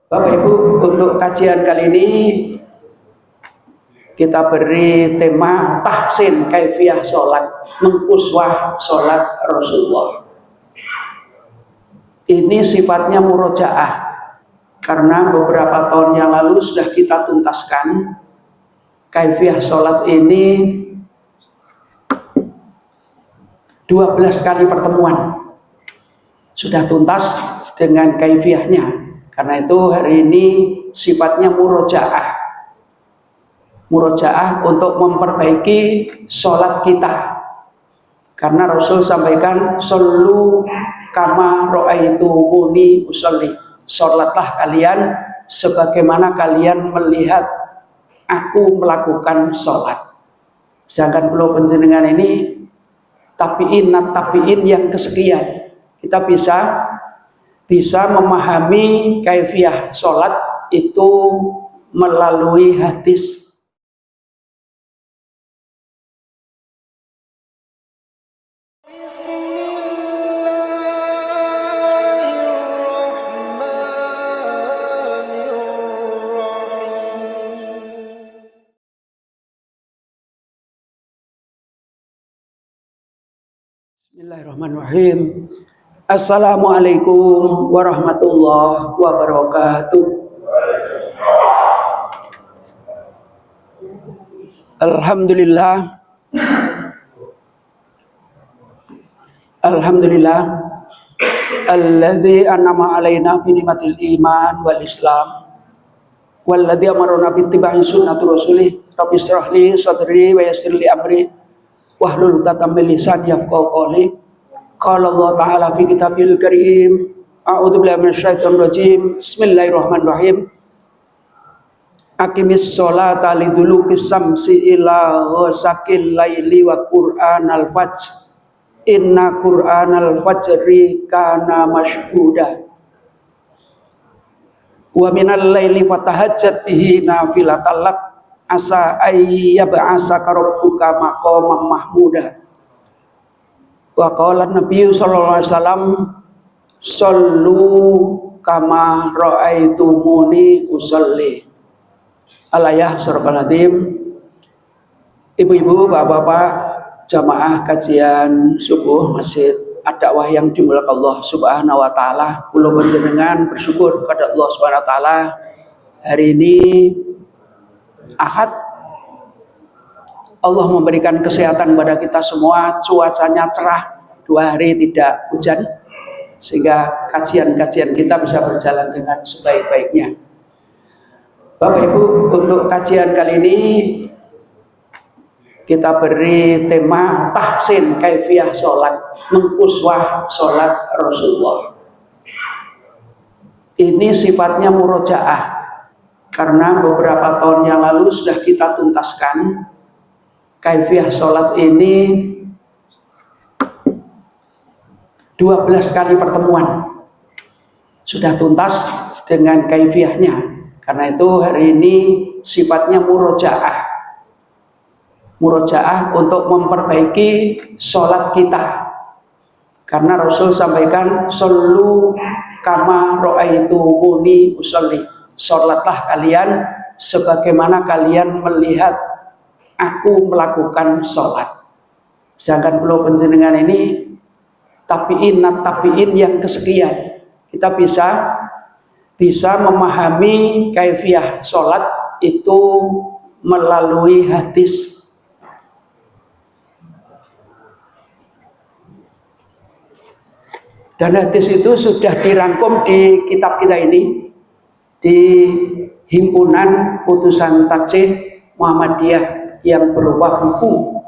Bapak Ibu, untuk kajian kali ini kita beri tema tahsin kaifiyah sholat, menguswah sholat Rasulullah. Ini sifatnya murojaah, karena beberapa tahun yang lalu sudah kita tuntaskan kaifiyah sholat ini 12 kali pertemuan. Sudah tuntas dengan kaifiyahnya. Karena itu hari ini sifatnya murojaah. Murojaah untuk memperbaiki sholat kita. Karena Rasul sampaikan, "Shollu kama ra'aitumuni usolli." Sholatlah kalian sebagaimana kalian melihat aku melakukan sholat. Sedangkan pulau penjenengan ini tabiin yang kesekian. Kita bisa memahami kaifiyah sholat itu melalui hadis. Bismillahirrahmanirrahim. Assalamualaikum warahmatullahi wabarakatuh. Alhamdulillah. Alhamdulillah. Alladzi an'ama alaina bi ni'matil iman wal islam. Walladzi amarna bi ittiba'i sunnati rasulih. Rabbi shrah li sadri wa yassir li amri wahlul 'uqdatam min lisani yafqahu qawli. Qala Allah Ta'ala fi kitabil karim, a'udzu billahi minasyaitonir rajim. Bismillahirrahmanirrahim. Aqimis sholata liduluki samsi ila ghasaqil laili wa qur'anal fajr. Inna qur'anal fajri kana mashhuda. Wa minal laili fatahajjat bihi nafilatan lak asa ayyab'asaka rabbuka maqaman mahmuda. Wa qala Nabi sallallahu alaihi wasallam, "Shollu kama ra'aitumuni usolli." Al-ayah surah Al-Nadim. Ibu-ibu, bapak-bapak, jamaah kajian subuh Masjid Ad-Dakwah yang dimulakan Allah Subhanahu wa taala, kula panjenengan bersyukur kepada Allah Subhanahu wa taala. Hari ini Ahad, Allah memberikan kesehatan kepada kita semua, cuacanya cerah, 2 hari tidak hujan, sehingga kajian-kajian kita bisa berjalan dengan sebaik-baiknya. Bapak Ibu, untuk kajian kali ini kita beri tema tahsin kaifiyah sholat, menguswah sholat Rasulullah. Ini sifatnya murojaah, karena beberapa tahun yang lalu sudah kita tuntaskan kaifiyah sholat ini 12 kali pertemuan. Sudah tuntas dengan kaifiyahnya. Karena itu hari ini sifatnya murojaah. Murojaah untuk memperbaiki sholat kita. Karena Rasul sampaikan, "Shollu kama ra'aitumuni usolli." Sholatlah kalian sebagaimana kalian melihat aku melakukan sholat. Sedangkan pulau penjenengan ini tabiin yang kesekian. Kita bisa memahami kaifiyah sholat itu melalui hadis. Dan hadis itu sudah dirangkum di kitab kita ini, di Himpunan Putusan Taksih Muhammadiyah yang berupa buku,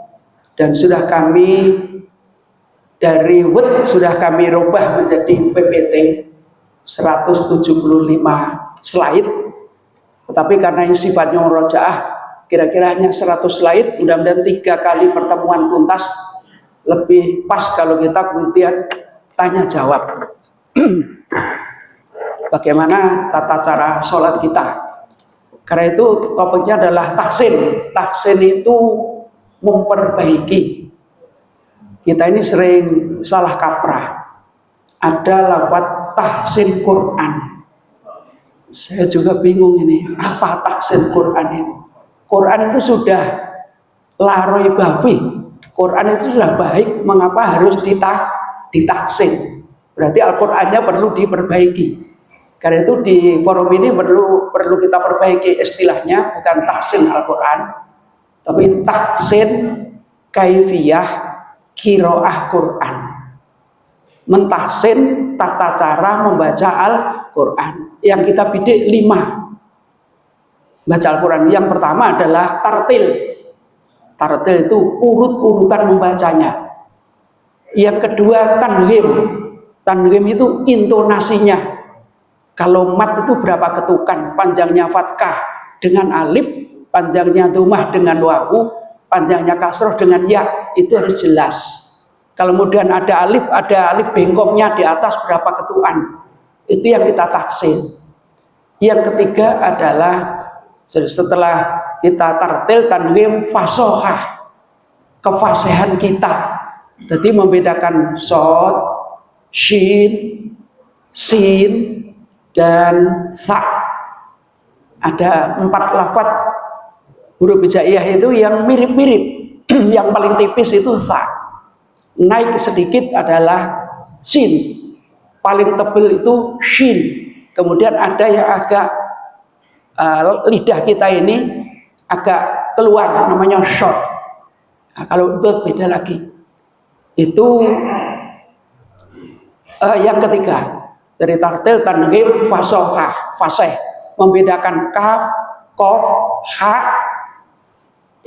dan sudah kami dari Word sudah kami rubah menjadi PPT 175 slide. Tetapi karena ini sifatnya murojaah, kira-kira hanya 100 slide, mudah-mudahan 3 kali pertemuan tuntas. Lebih pas kalau kita kemudian tanya jawab. Bagaimana tata cara sholat kita. Karena itu topiknya adalah tahsin. Tahsin itu memperbaiki. Kita ini sering salah kaprah. Ada lafaz tahsin Quran. Saya juga bingung ini, apa tahsin Quran itu? Quran itu sudah laroi babi. Quran itu sudah baik, mengapa harus ditahsin? Berarti Al-Qur'annya perlu diperbaiki. Karena itu di forum ini perlu kita perbaiki istilahnya, bukan tahsin Al-Qur'an, tapi tahsin kaifiyah qiraah Quran. Mentahsin tata cara membaca Al-Quran. Yang kita bidik 5 baca Al-Quran. Yang pertama adalah tartil. Tartil itu urut-urutan membacanya. Yang kedua tanghim. Tanghim itu intonasinya. Kalau mat itu berapa ketukan, panjangnya fathah dengan alif, panjangnya dhammah dengan wawu, panjangnya kasroh dengan ya, itu harus jelas. Kalau kemudian ada alif bengkoknya di atas berapa ketukan, itu yang kita tahsin. Yang ketiga adalah setelah kita tartil tanwim fasohah, kefasihan kita. Jadi membedakan shod, shin, sin, dan tha. Ada 4 lafaz huruf hijaiyah itu yang mirip-mirip. Yang paling tipis itu tha. Naik sedikit adalah sin, paling tebal itu shin. Kemudian ada yang agak lidah kita ini agak keluar, namanya short. Nah, kalau itu beda lagi. Itu yang ketiga dari tartil tanghim fasohah, fasih, membedakan kaf, kof, ha,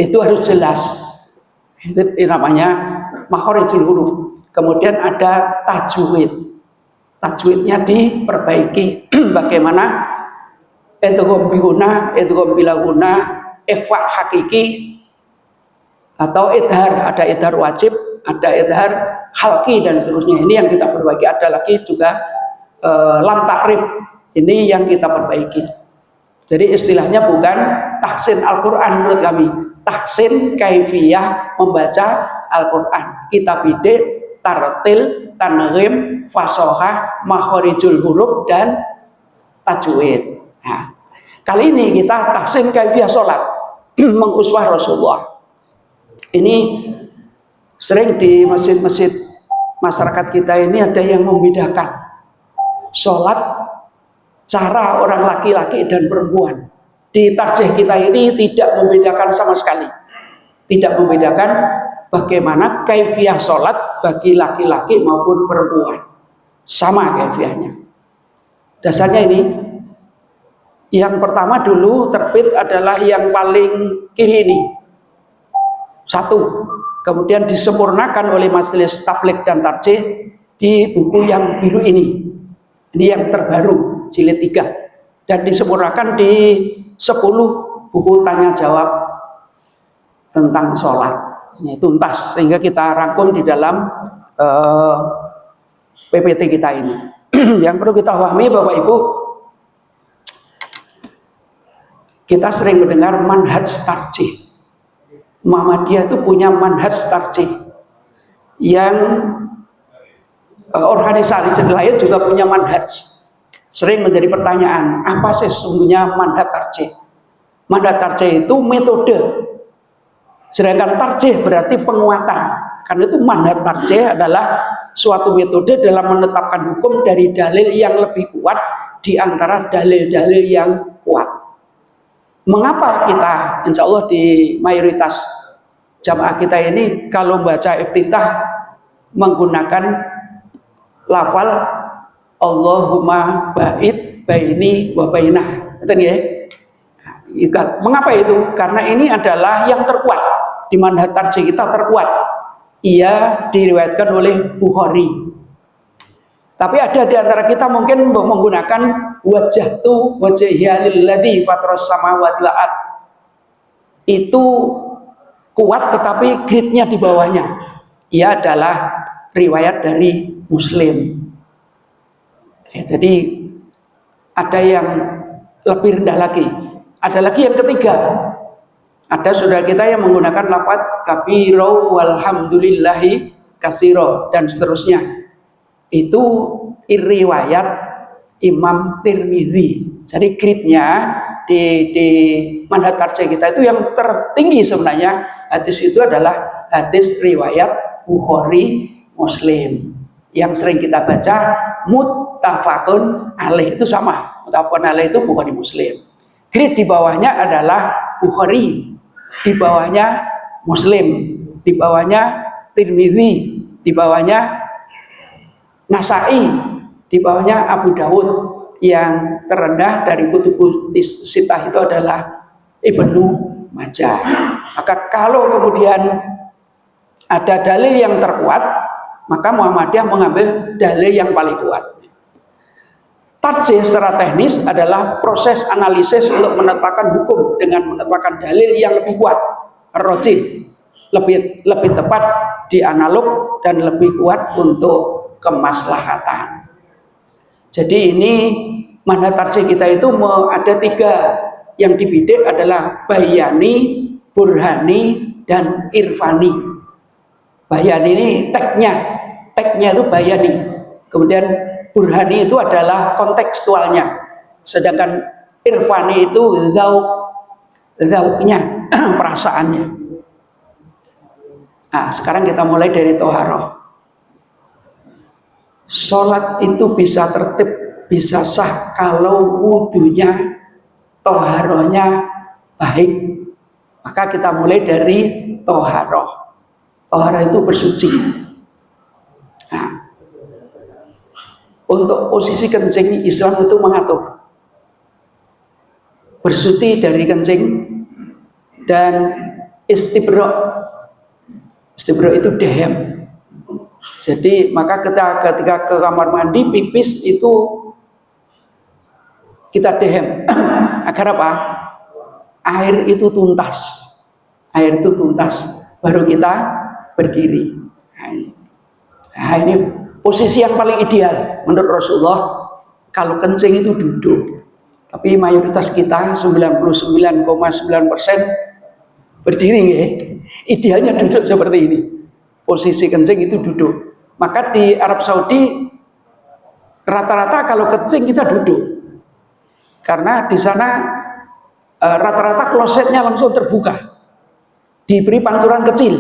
itu harus jelas. Itu namanya makhorijul huruf. Kemudian ada tajwid. Tajwidnya diperbaiki. Bagaimana idgham bihuna, idgham bilahuna, ikhfa hakiki, atau idhar. Ada idhar wajib, ada idhar halki, dan seterusnya. Ini yang kita perbaiki. Ada lagi juga lam takrib. Ini yang kita perbaiki. Jadi istilahnya bukan tahsin Al-Quran menurut kami, tahsin kaifiyah membaca Al-Quran. Kita bidik, tartil, tanghim, fasohah, makhorijul huruf, dan tajwid. Nah, kali ini kita tahsin kaifiyah sholat menguswah Rasulullah. Ini sering di masjid-masjid masyarakat kita ini ada yang membedakan sholat cara orang laki-laki dan perempuan. Di tarjih kita ini tidak membedakan sama sekali. Tidak membedakan bagaimana kaifiyah sholat bagi laki-laki maupun perempuan. Sama kaifiyahnya. Dasarnya ini, yang pertama dulu terbit adalah yang paling kiri ini. 1. Kemudian disempurnakan oleh Majelis Tabligh dan Tarjih di buku yang biru ini. Ini yang terbaru, jilid 3. Dan disempurnakan di 10 buku tanya jawab tentang sholat. Ini tuntas, sehingga kita rangkum di dalam PPT kita ini. Yang perlu kita pahami Bapak Ibu, kita sering mendengar manhaj tarjih. Muhammadiyah itu punya manhaj tarjih. Yang organisasi lain juga punya manhaj. Sering menjadi pertanyaan, apa sih sesungguhnya manhaj tarjih? Manhaj tarjih itu metode. Sedangkan tarjih berarti penguatan. Karena itu manhaj tarjih adalah suatu metode dalam menetapkan hukum dari dalil yang lebih kuat di antara dalil-dalil yang kuat. Mengapa kita, insya Allah di mayoritas jamaah kita ini kalau baca iftitah menggunakan lafal Allahumma ba'id baini wa bainah. Mengapa itu? Karena ini adalah yang terkuat di manhaj tarjih kita, terkuat. Ia diriwayatkan oleh Bukhari. Tapi ada di antara kita mungkin menggunakan wajjahtu wajhiya lilladzi fataras samawati wal ard. Itu kuat tetapi grade-nya di bawahnya. Ia adalah riwayat dari Muslim. Jadi ada yang lebih rendah lagi. Ada lagi yang ketiga. Ada saudara kita yang menggunakan lafaz kabiro walhamdulillahi kasiro dan seterusnya. Itu riwayat Imam Tirmidzi. Jadi grade-nya di manhaj tarjih kita itu yang tertinggi sebenarnya hadis itu adalah hadis riwayat Bukhari Muslim. Yang sering kita baca muttafaqun alaih, itu sama. Muttafaqun alaih itu Bukhari Muslim. Grade di bawahnya adalah Bukhari, di bawahnya Muslim, di bawahnya Tirmidzi, di bawahnya Nasai, di bawahnya Abu Dawud. Yang terendah dari kutubus sitah itu adalah Ibnu Majah. Maka kalau kemudian ada dalil yang terkuat, maka Muhammadiyah mengambil dalil yang paling kuat. Tarjih secara teknis adalah proses analisis untuk menetapkan hukum dengan menetapkan dalil yang lebih kuat, rojih, lebih tepat di analog dan lebih kuat untuk kemaslahatan. Jadi ini manhaj tarjih kita itu ada 3 yang dibidik adalah bayani, burhani, dan irfani. Bayani ini tagnya itu bayani. Kemudian burhani itu adalah kontekstualnya. Sedangkan irfani itu zauknya, perasaannya. Nah, sekarang kita mulai dari toharoh. Sholat itu bisa tertib, bisa sah kalau wudunya, toharohnya baik. Maka kita mulai dari toharoh. Toharoh itu bersuci. Nah, untuk posisi kencing Islam itu mengatur bersuci dari kencing dan istibro. Istibro itu dehem. Jadi maka ketika ke kamar mandi pipis itu kita dehem. Agar apa? Air itu tuntas. Air itu tuntas. Baru kita berdiri. Nah, ini posisi yang paling ideal menurut Rasulullah. Kalau kencing itu duduk. Tapi mayoritas kita 99,9% berdiri ya. Idealnya duduk seperti ini. Posisi kencing itu duduk. Maka di Arab Saudi rata-rata kalau kencing kita duduk. Karena di sana rata-rata klosetnya langsung terbuka. Diberi pancuran kecil.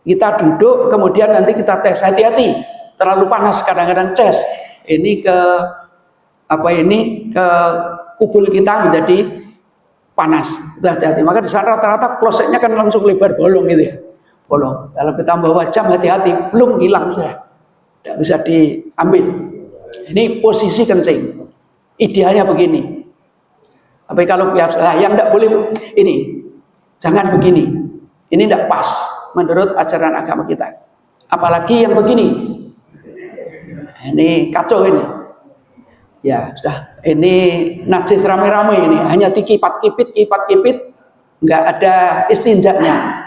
Kita duduk, kemudian nanti kita tes. Hati-hati, terlalu panas kadang-kadang ces. Ini ke kubul kita menjadi panas. Hati-hati. Maka di sana rata-rata klosetnya kan langsung lebar bolong gitu ya. Bolong. Kalau kita bawa jam hati-hati, belum hilang sudah. Tidak bisa diambil. Ini posisi kencing. Idealnya begini. Tapi kalau yang tidak boleh ini, jangan begini. Ini tidak pas menurut ajaran agama kita. Apalagi yang begini. Ini kacau ini. Ya sudah. Ini najis rame-rame ini. Hanya kipat-kipit, nggak ada istinjaknya.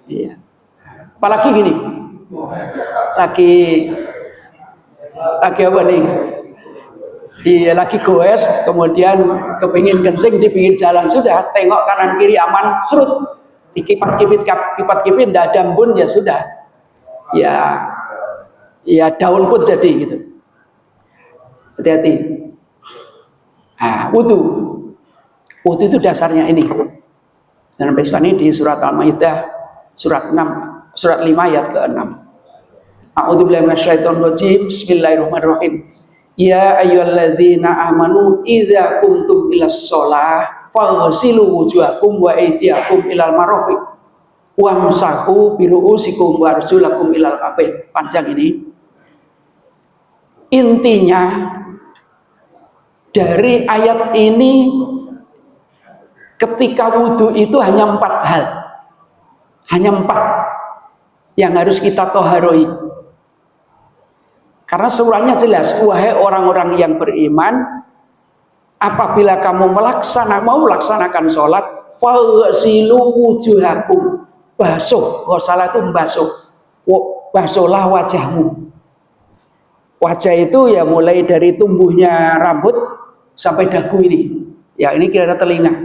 Iya. Apalagi gini, lagi apa nih? Iya, lagi goes, kemudian kepingin kencing di pinggir jalan, sudah tengok kanan kiri aman, serut, kipat-kipit, tidak ada embun ya sudah, ya daun pun jadi gitu. Hati-hati. Nah, wudu itu dasarnya ini. Dan ini di surat Al-Maidah surat 5 ayat ke-6. A'udzubillahi minasyaitonir rajim. Bismillahirrahmanirrahim. Ya ayyuhalladzina amanu idza qumtum ilas shalah faghsilu wujuhakum wa aydiyakum ilal marafiq wamsahu bi ru'usikum wa arjulakum ilal ka'bayn. Panjang ini. Intinya dari ayat ini ketika wudhu itu hanya 4 hal. Hanya 4 yang harus kita toharoi. Karena surahnya jelas, wahai orang-orang yang beriman, apabila kamu mau melaksanakan sholat, faghsilu wujuhakum, basuh, ghusala itu membasuh, basuhlah wajahmu. Wajah itu ya mulai dari tumbuhnya rambut sampai dagu ini. Ya ini kira-kira telinga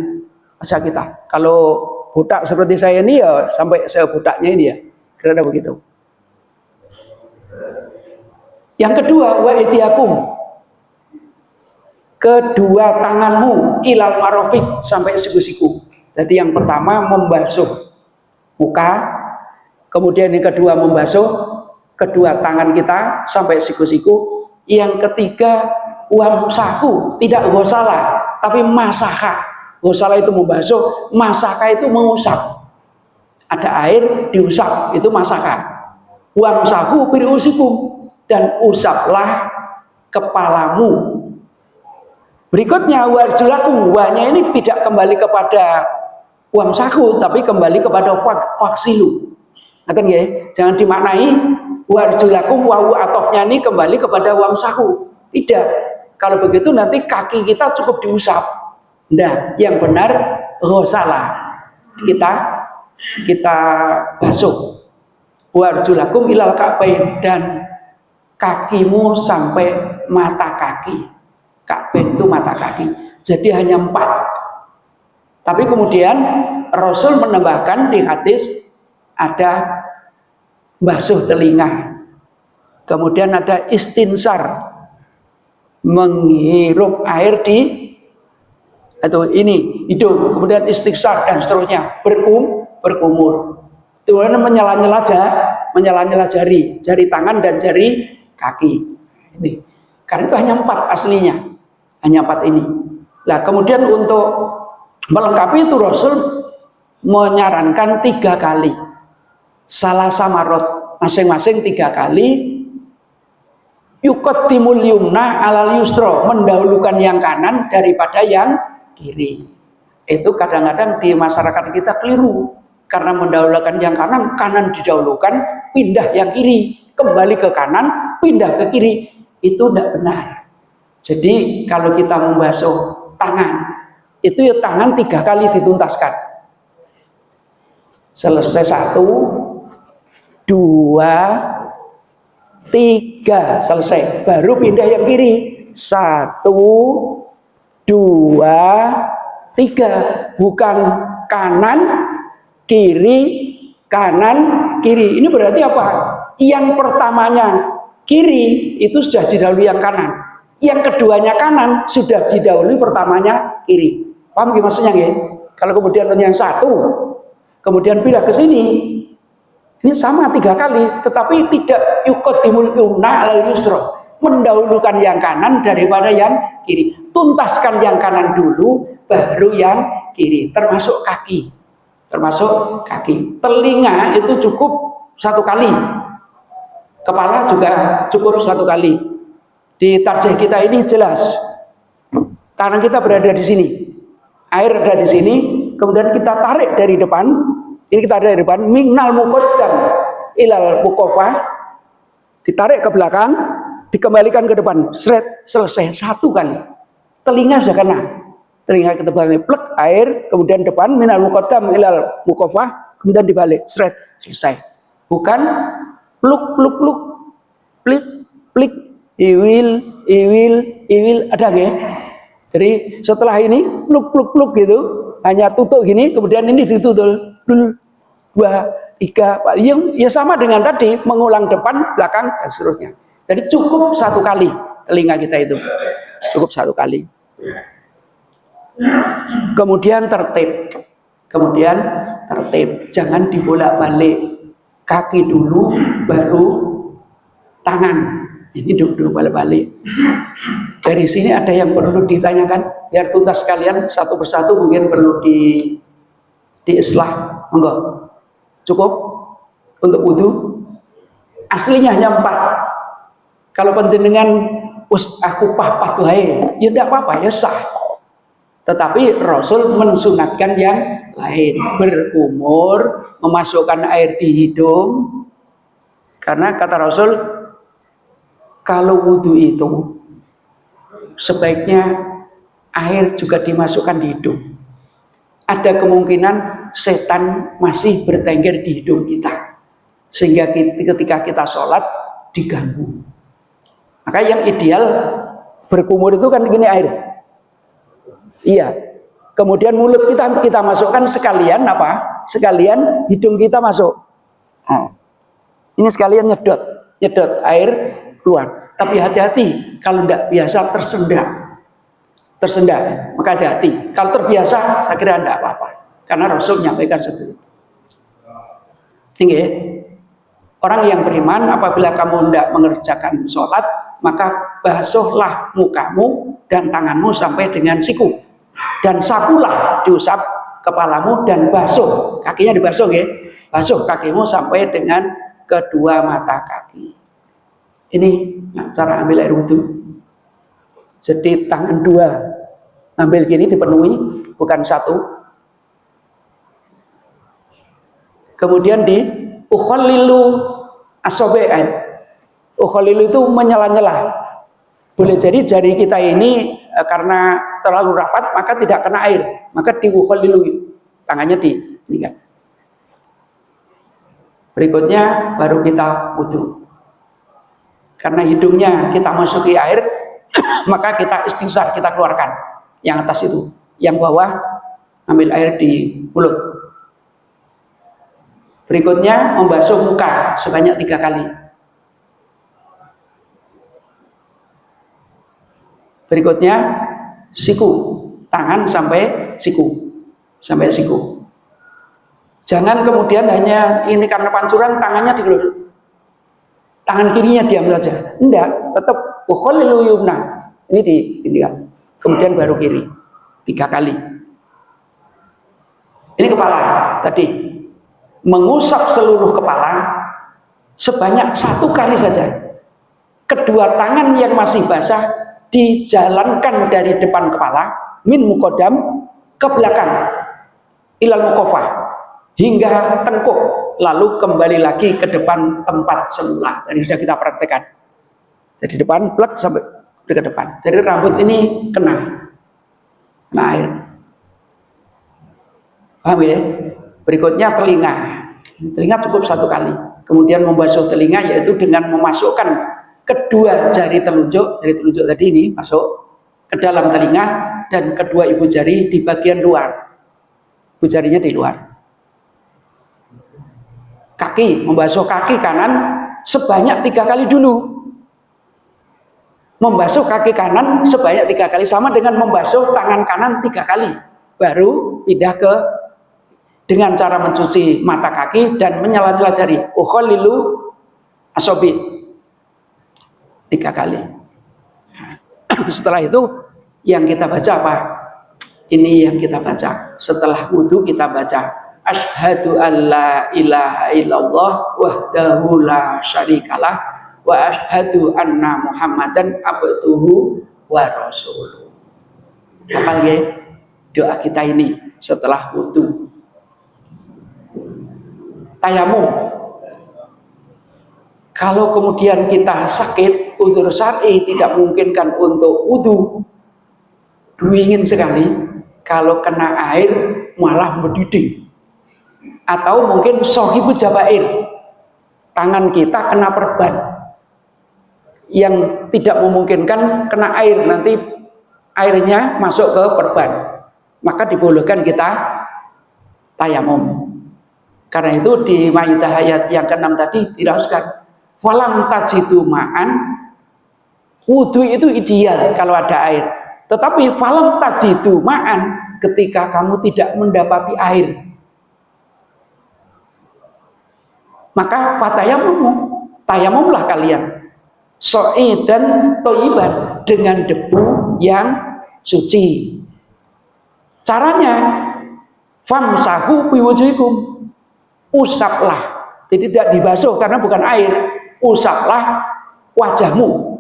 wajah kita. Kalau budak seperti saya ini ya sampai sebudaknya ini ya, kira-kira begitu. Yang kedua, wa itiyakum. kedua tanganmu ilal marofik, sampai siku-siku. Jadi yang pertama membasuh muka, kemudian yang kedua membasuh kedua tangan kita sampai siku-siku, yang ketiga wamsahu, tidak ghosalah tapi masaha. Ghosalah itu membasuh, masaha itu mengusap, ada air diusap, itu masaha. Wamsahu birusikum, dan usaplah kepalamu. Berikutnya warjulakum, wanya ini tidak kembali kepada wamsahu tapi kembali kepada waksilu. Jangan dimaknai warjulakum wawu atofnya ini kembali kepada wamsahu. Tidak. Kalau begitu nanti kaki kita cukup diusap. Nah, yang benar ghosalah. Kita basuh. Warjulakum ilal ka'bain, dan kakimu sampai mata kaki. Ka'bain itu mata kaki. Jadi hanya 4. Tapi kemudian Rasul menambahkan di hadis ada basuh telinga, kemudian ada istinsar, menghirup air di hidung, kemudian istighfar dan seterusnya, berkumur. Kemudian menyela-nyela jari tangan dan jari kaki. Ini. Karena itu hanya 4 aslinya, hanya 4 ini. Nah, kemudian untuk melengkapi itu Rasul menyarankan 3 kali, salah samarot, masing-masing 3 kali. Yuqaddimul yumna alal yusra, mendahulukan yang kanan daripada yang kiri. Itu kadang-kadang di masyarakat kita keliru, karena mendahulukan yang kanan, kanan didahulukan, pindah yang kiri, kembali ke kanan, pindah ke kiri. Itu tidak benar. Jadi kalau kita membasuh tangan, itu ya tangan 3 kali dituntaskan. Selesai 1, 2, 3, selesai. Baru pindah yang kiri. 1, 2, 3. Bukan kanan, kiri, kanan, kiri. Ini berarti apa? Yang pertamanya kiri itu sudah didahului yang kanan. Yang keduanya kanan sudah didahului pertamanya kiri. Paham gimana maksudnya nggih? Kalau kemudian yang 1 kemudian pindah ke sini, ini sama 3 kali, tetapi tidak yuqaddimul yumna alal yusra, mendahulukan yang kanan daripada yang kiri. Tuntaskan yang kanan dulu, baru yang kiri, termasuk kaki. Telinga itu cukup 1 kali, kepala juga cukup 1 kali. Di tarjih kita ini jelas, karena kita berada di sini, air ada di sini, kemudian kita tarik dari depan. Ini kita dari depan, minal muqaddam ilal muqaffah, ditarik ke belakang, dikembalikan ke depan, selesai 1 kali. Telinga sudah kena, telinga ke depan, plek air, kemudian depan, minal muqaddam ilal muqaffah, kemudian dibalik, selesai. Bukan pluk, plik, iwil, ada nggak? Jadi setelah ini pluk gitu, hanya tutup gini, kemudian ini ditutup. 2, 3, ya sama dengan tadi, mengulang depan, belakang, dan seterusnya. Jadi cukup 1 kali telinga kita itu, cukup 1 kali. Kemudian tertib, jangan dibolak-balik, kaki dulu, baru tangan. Ini dulu balik-balik. Dari sini ada yang perlu ditanyakan, biar tuntas kalian satu persatu, mungkin perlu diislah. Monggo. Cukup untuk wudhu. Aslinya hanya 4. Kalau panjenengan aku papat wae, ya tidak apa-apa, ya sah. Tetapi Rasul mensunatkan yang lain, berkumur, memasukkan air di hidung. Karena kata Rasul, kalau wudhu itu sebaiknya air juga dimasukkan di hidung. Ada kemungkinan setan masih bertengger di hidung kita, sehingga ketika kita sholat diganggu. Maka yang ideal berkumur itu kan gini air. Iya. Kemudian mulut kita masukkan sekalian apa? Sekalian hidung kita masuk. Nah, ini sekalian nyedot air keluar. Tapi hati-hati kalau tidak biasa tersendak. tersendat, maka hati-hati. Kalau terbiasa, saya kira tidak apa-apa, karena Rasul menyampaikan seperti itu. Tinggi. Orang yang beriman, apabila kamu tidak mengerjakan sholat, maka basuhlah mukamu dan tanganmu sampai dengan siku, dan sapulah, diusap kepalamu dan basuh kakinya, dibasuh ya, basuh kakimu sampai dengan kedua mata kaki. Ini cara ambil air wudhu. Jadi tangan dua ambil gini dipenuhi, bukan satu. Kemudian di ukhallilu asobe'an. Ukhallilu itu menyela-nyela. Boleh jadi jari kita ini karena terlalu rapat maka tidak kena air, maka di ukhallilu, tangannya di ini kan. Berikutnya baru kita wudhu. Karena hidungnya kita masuki air, maka kita istighfar, kita keluarkan yang atas itu, yang bawah ambil air di mulut. Berikutnya membasuh muka sebanyak 3 kali. Berikutnya siku, tangan sampai siku, Jangan kemudian hanya ini karena pancuran tangannya digelur, tangan kirinya diambil aja. Enggak, tetap ukhallilu yumna. Ini kan. Kemudian baru kiri 3 kali. Ini kepala tadi. Mengusap seluruh kepala sebanyak 1 kali saja. Kedua tangan yang masih basah dijalankan dari depan kepala min muqaddam ke belakang ilal muqaffah hingga tengkuk, lalu kembali lagi ke depan tempat semula. Tadi sudah kita praktekkan. Dari depan plek sampai ke depan. Jadi rambut ini kena air. Paham ya? Berikutnya telinga. Telinga cukup 1 kali. Kemudian membasuh telinga yaitu dengan memasukkan kedua jari telunjuk tadi ini masuk ke dalam telinga dan kedua ibu jari di bagian luar. Ibu jarinya di luar. Kaki, membasuh kaki kanan sebanyak 3 kali dulu. Membasuh kaki kanan sebanyak 3 kali sama dengan membasuh tangan kanan 3 kali. Baru pindah ke dengan cara mencuci mata kaki dan menyela-nyela jari. Ukhallilu asobi 3 kali. Setelah itu yang kita baca apa? Ini yang kita baca. Setelah wudhu kita baca asyhadu alla ilaha illallah wahdahu la syarikalah wa asyhadu anna muhammadan abduhu wa rasuluh. Hafal ya doa kita ini setelah wudhu. Tayamum. Kalau kemudian kita sakit, uzur syar'i tidak memungkinkan untuk wudhu, dingin sekali, kalau kena air malah mendidih. Atau mungkin sohibu jabair, tangan kita kena perban yang tidak memungkinkan kena air, nanti airnya masuk ke perban, maka dibolehkan kita tayamum. Karena itu di Maidah ayat yang ke-6 tadi dirahuskan falam tajidu ma'an, wudu itu ideal kalau ada air, tetapi falam tajidu ma'an, ketika kamu tidak mendapati air, maka tayamumlah kalian so'idan toyiban, dengan debu yang suci. Caranya famsahu biwujuhikum, usaplah, jadi tidak dibasuh karena bukan air, usaplah wajahmu,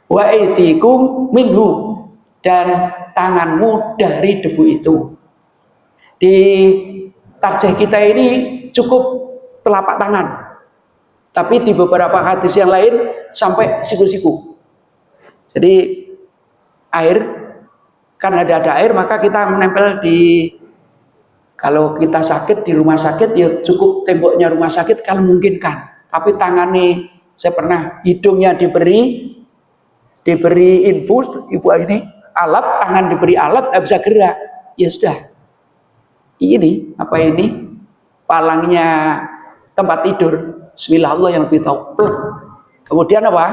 wa aydikum minhu, dan tanganmu dari debu itu. Di tarjih kita ini cukup telapak tangan, tapi di beberapa hadis yang lain sampai siku-siku. Jadi air, karena ada air maka kita menempel di, kalau kita sakit di rumah sakit ya cukup temboknya rumah sakit kalau memungkinkan. Tapi tangannya, saya pernah hidungnya diberi infus, ibu ini alat, tangan diberi alat, nggak bisa gerak, ya sudah. Ini apa ini? Palangnya tempat tidur. Bismillah, Allah yang lebih tahu. Kemudian apa?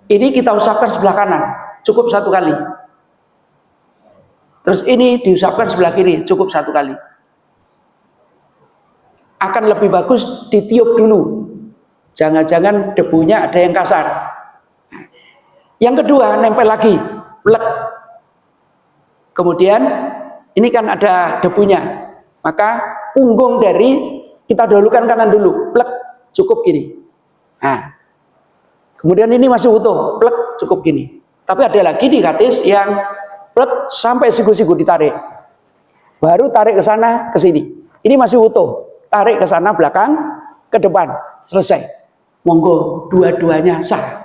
Ini kita usapkan sebelah kanan, cukup 1 kali. Terus ini diusapkan sebelah kiri, cukup 1 kali. Akan lebih bagus ditiup dulu. Jangan-jangan debunya ada yang kasar. Yang kedua, nempel lagi, plek. Kemudian ini kan ada debunya, maka punggung dari kita dahulukan kanan dulu, plek, cukup gini. Nah, kemudian ini masih utuh, plek, cukup gini. Tapi ada lagi di katis yang plek sampai siku-siku ditarik, baru tarik ke sana ke sini. Ini masih utuh, tarik ke sana belakang ke depan, selesai. Monggo, dua-duanya sah.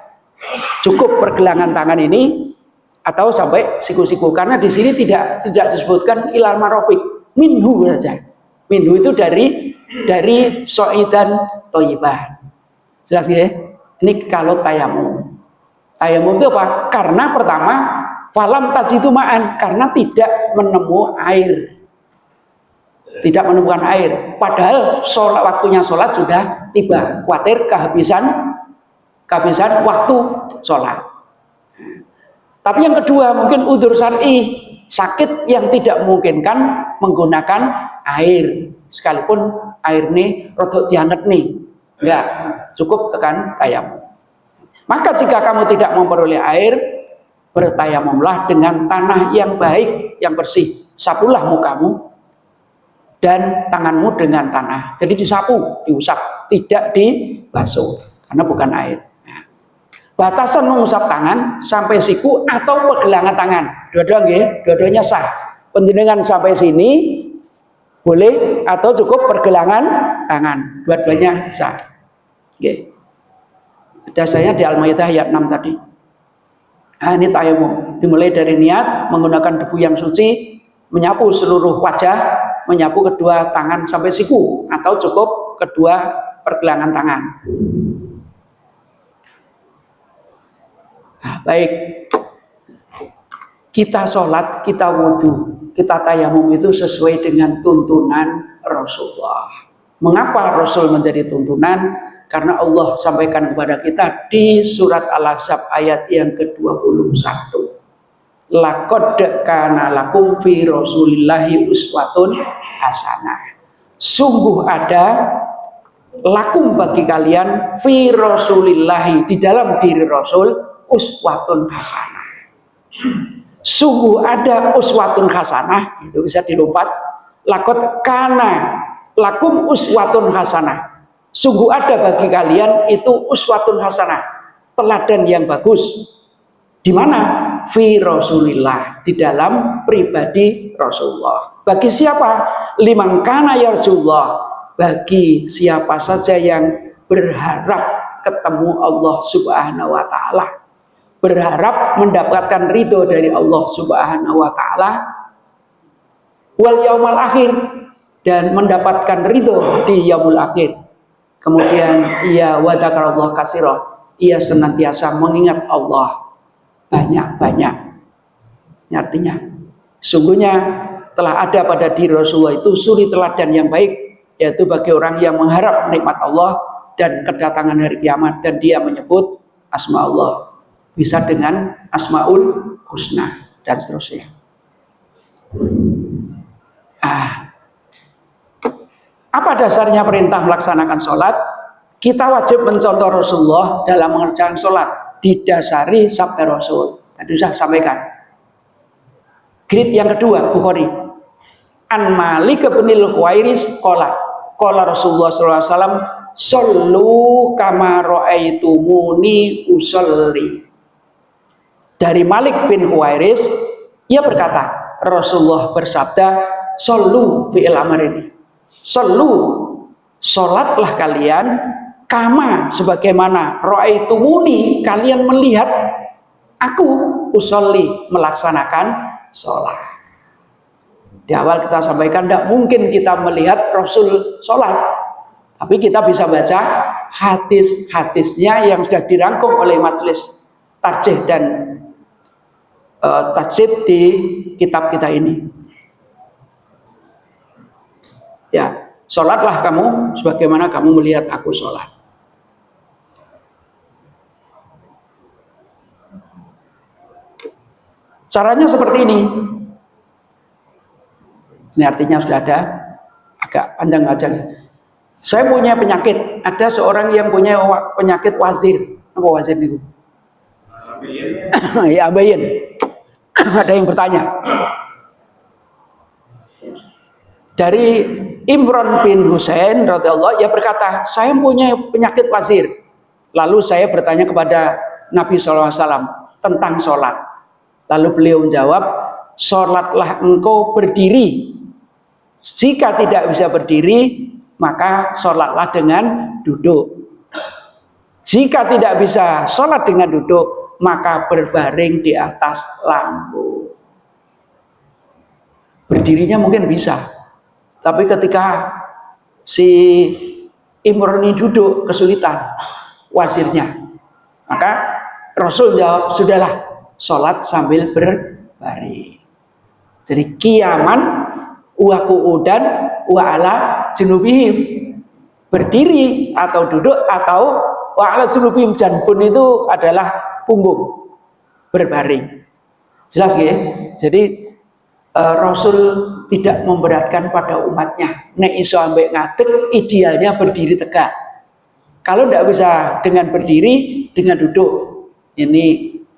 Cukup pergelangan tangan ini atau sampai siku-siku, karena di sini tidak disebutkan ilal marafiq, minhu saja. Minhu itu dari so'idan thayyiban. Jelas ya? Ini kalau tayamum. Tayamum itu apa? Karena pertama falam tajidu ma'an, karena tidak menemukan air. Tidak menemukan air. Padahal waktunya sholat sudah tiba. Khawatir kehabisan waktu sholat. Tapi yang kedua mungkin udzur syar'i, sakit yang tidak memungkinkan menggunakan air, sekalipun air ini rodok dianget nih, enggak, cukup tekan tayamum. Maka jika kamu tidak memperoleh air, bertayamumlah dengan tanah yang baik, yang bersih. Sapulah mukamu dan tanganmu dengan tanah. Jadi disapu, diusap, tidak dibasuh, karena bukan air. Nah, batasan mengusap tangan sampai siku atau pergelangan tangan, dua-duanya sah. Penjenengan sampai sini boleh atau cukup pergelangan tangan, dua-duanya sah. Oke. Dasarnya di Al-Maidah ayat 6 tadi. Nah, ini tayamum. Dimulai dari niat menggunakan debu yang suci, menyapu seluruh wajah, menyapu kedua tangan sampai siku, atau cukup kedua pergelangan tangan. Nah, baik. Kita sholat, kita wudhu, kita tayamum itu sesuai dengan tuntunan Rasulullah. Mengapa Rasul menjadi tuntunan? Karena Allah sampaikan kepada kita di surat Al-Ahzab ayat yang ke-21. Laqad kana lakum fi Rasulillahi uswatun hasanah. Sungguh ada lakum bagi kalian fi Rasulillahi, di dalam diri Rasul, uswatun hasanah. Sungguh ada uswatun hasanah, itu bisa dilompat. Laqad kana lakum uswatun hasanah. Sungguh ada bagi kalian itu uswatun hasanah, teladan yang bagus. Di mana? Fi Rasulillah, di dalam pribadi Rasulullah. Bagi siapa? Liman kana yarjullah, bagi siapa saja yang berharap ketemu Allah Subhanahu wa taala, berharap mendapatkan ridho dari Allah Subhanahu wa taala, wal yaumal akhir, dan mendapatkan ridho di yaumul akhir. Kemudian ia wadakarallah katsira, ia senantiasa mengingat Allah banyak-banyak. Artinya sungguhnya telah ada pada diri Rasulullah itu suri teladan yang baik, yaitu bagi orang yang mengharap nikmat Allah dan kedatangan hari kiamat, dan dia menyebut asma Allah bisa dengan asmaul husna dan seterusnya. Apa dasarnya perintah melaksanakan sholat? Kita wajib mencontoh Rasulullah dalam mengerjakan sholat, didasari sabda Rasul. Tadi sudah sampaikan. Grade yang kedua, Bukhari. An Malik bin Al-Huwairis qala Rasulullah SAW, "Shollu kama ra'aitumuni usolli." Dari Malik bin Huwairis, ia berkata, Rasulullah bersabda, "Shollu fi'il amr ini. Shollu, sholatlah kalian, kama, sebagaimana ra'aitumuni, kalian melihat aku usolli, melaksanakan sholat." Di awal kita sampaikan tidak mungkin kita melihat Rasul sholat, tapi kita bisa baca hadis-hadisnya yang sudah dirangkum oleh majelis tarjih dan tajwid di kitab kita ini. Ya, sholatlah kamu sebagaimana kamu melihat aku sholat. Caranya seperti ini. Ini artinya sudah ada agak panjang aja. Saya punya penyakit. Ada seorang yang punya penyakit wazir. Apa wazir itu? Ya, abayin. Ada yang bertanya. Dari Imran bin Husain radhiyallahu, ia berkata, saya punya penyakit wazir. Lalu saya bertanya kepada Nabi SAW tentang sholat. Lalu beliau menjawab, sholatlah engkau berdiri. Jika tidak bisa berdiri, maka sholatlah dengan duduk. Jika tidak bisa sholat dengan duduk, maka berbaring di atas lampu. Berdirinya mungkin bisa, tapi ketika si Imran ini duduk kesulitan wazirnya, maka Rasul jawab, sudahlah, sholat sambil berbaring. Jadi kiaman wa qu'udan wa ala junubihim, berdiri atau duduk atau wa ala junubihim, janbun itu adalah punggung, berbaring. Jelas ya? Jadi Rasul tidak memberatkan pada umatnya. Nek iso ambek ngadeg, idealnya berdiri tegak. Kalau tidak bisa dengan berdiri, dengan duduk. Ini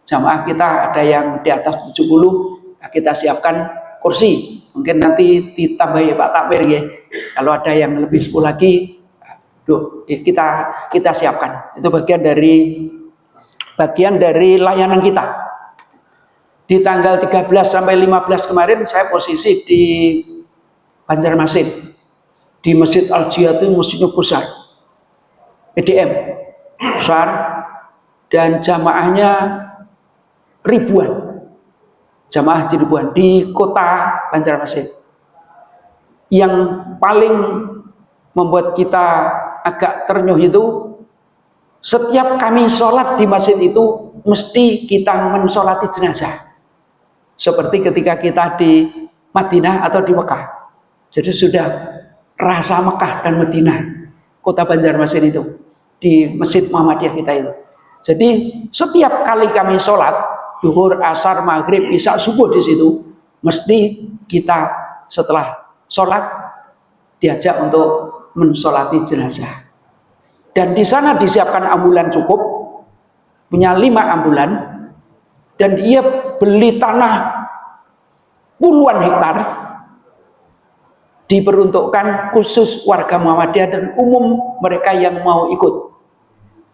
jamaah kita ada yang di atas 70, kita siapkan kursi. Mungkin nanti ditambahi Pak Takmir ya. Kalau ada yang lebih 10 lagi, kita siapkan. Itu bagian dari layanan kita. Di tanggal 13 sampai 15 kemarin saya posisi di Banjarmasin, di Masjid Al-Jihad, itu masjidnya besar, PDM besar, dan jamaahnya ribuan, jamaah ribuan di kota Banjarmasin. Yang paling membuat kita agak ternyuh itu, setiap kami sholat di masjid itu mesti kita mensolati jenazah. Seperti ketika kita di Madinah atau di Mekah. Jadi sudah rasa Mekah dan Madinah, kota Banjarmasin itu, di Masjid Muhammadiyah kita itu. Jadi setiap kali kami sholat, duhur, asar, maghrib, isya, subuh di situ, mesti kita setelah sholat diajak untuk mensolati jenazah. Dan di sana disiapkan ambulan cukup, punya 5 ambulan, dan dia beli tanah puluhan hektar, diperuntukkan khusus warga Muhammadiyah dan umum mereka yang mau ikut.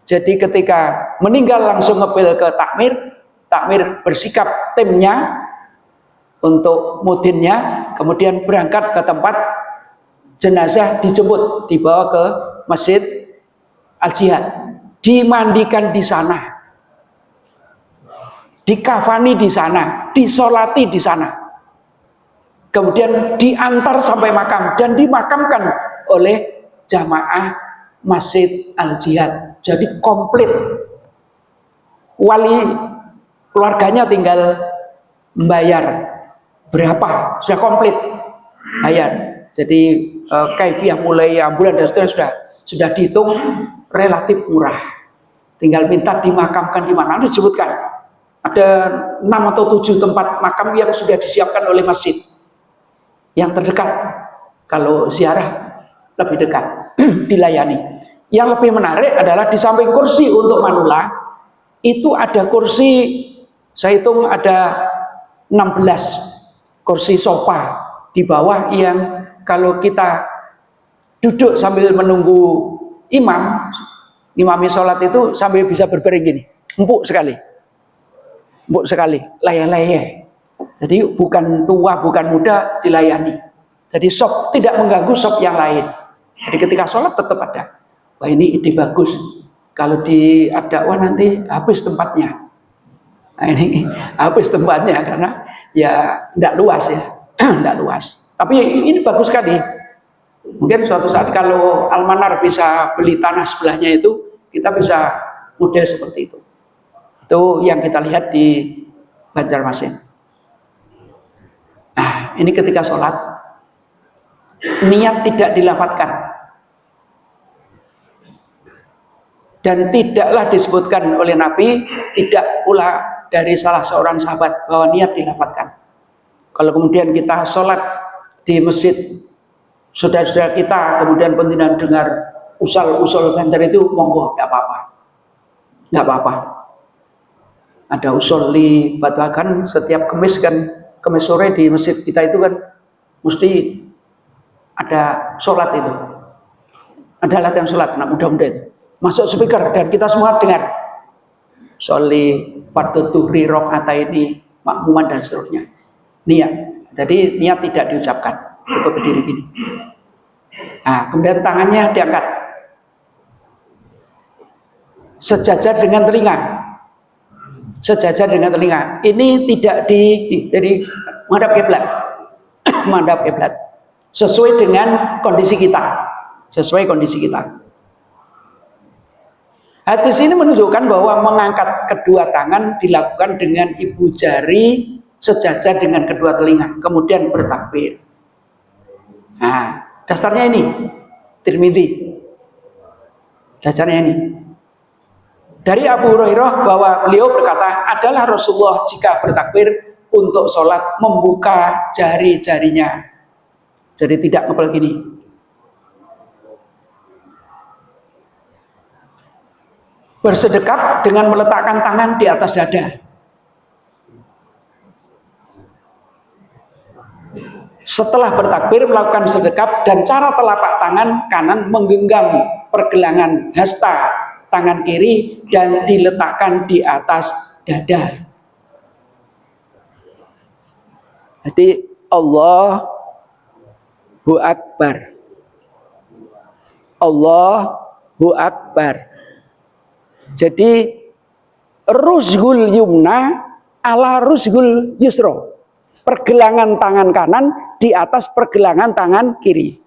Jadi ketika meninggal langsung ngepil ke takmir, takmir bersikap timnya untuk mudinnya, kemudian berangkat ke tempat jenazah, dijemput, dibawa ke Masjid Al-Jihad, dimandikan di sana, dikafani di sana, disolati di sana, kemudian diantar sampai makam dan dimakamkan oleh jamaah Masjid Al-Jihad. Jadi komplit, wali keluarganya tinggal membayar berapa, sudah komplit bayar. Jadi kaifiah mulai ambulan dan seterusnya sudah dihitung relatif murah. Tinggal minta dimakamkan di mana, disebutkan. Ada 6 atau 7 tempat makam yang sudah disiapkan oleh masjid yang terdekat. Kalau ziarah lebih dekat, dilayani. Yang lebih menarik adalah di samping kursi untuk manula, itu ada kursi, saya hitung ada 16 kursi sofa di bawah, yang kalau kita duduk sambil menunggu imami sholat itu sambil bisa berbaring gini, empuk sekali, layak-layak. Jadi bukan tua, bukan muda, dilayani. Jadi sop tidak mengganggu sop yang lain. Jadi ketika sholat tetap ada. Wah, ini ide bagus. Kalau ada, wah nanti habis tempatnya. Nah, ini habis tempatnya karena ya tidak luas ya, tidak luas. Tapi ini bagus sekali. Mungkin suatu saat kalau Almanar bisa beli tanah sebelahnya itu, kita bisa model seperti itu. Itu yang kita lihat di Banjarmasin. Nah, ini ketika sholat, niat tidak dilafadzkan. Dan tidaklah disebutkan oleh Nabi, tidak pula dari salah seorang sahabat bahwa niat dilafadzkan. Kalau kemudian kita sholat di masjid saudara-saudara kita kemudian pentingan dengar usul banter itu, monggo, nggak apa-apa, nggak apa-apa. Ada usul di Batuakan setiap Kamis sore di masjid kita itu kan mesti ada sholat itu, ada latihan sholat anak muda-muda itu masuk speaker dan kita semua dengar sholli fardu tuhri rakaataini makmuman dan seterusnya. Niat, jadi niat tidak diucapkan untuk berdiri gini. Nah, kemudian tangannya diangkat sejajar dengan telinga. Sejajar dengan telinga. Ini tidak dari menghadap kiblat. Menghadap kiblat. Sesuai dengan kondisi kita. Sesuai kondisi kita. Hadis ini menunjukkan bahwa mengangkat kedua tangan dilakukan dengan ibu jari sejajar dengan kedua telinga, kemudian bertakbir. Nah, dasarnya ini Tirmidzi. Dasarnya ini. Dari Abu Hurairah bahwa beliau berkata, adalah Rasulullah jika bertakbir untuk sholat membuka jari-jarinya. Jadi tidak ngepel gini. Bersedekap dengan meletakkan tangan di atas dada. Setelah bertakbir melakukan sedekap dan cara telapak tangan kanan menggenggam pergelangan hasta tangan kiri dan diletakkan di atas dada. Jadi Allahu Akbar. Allahu Akbar. Jadi rusghul yumna ala rusghul yusra. Pergelangan tangan kanan di atas pergelangan tangan kiri.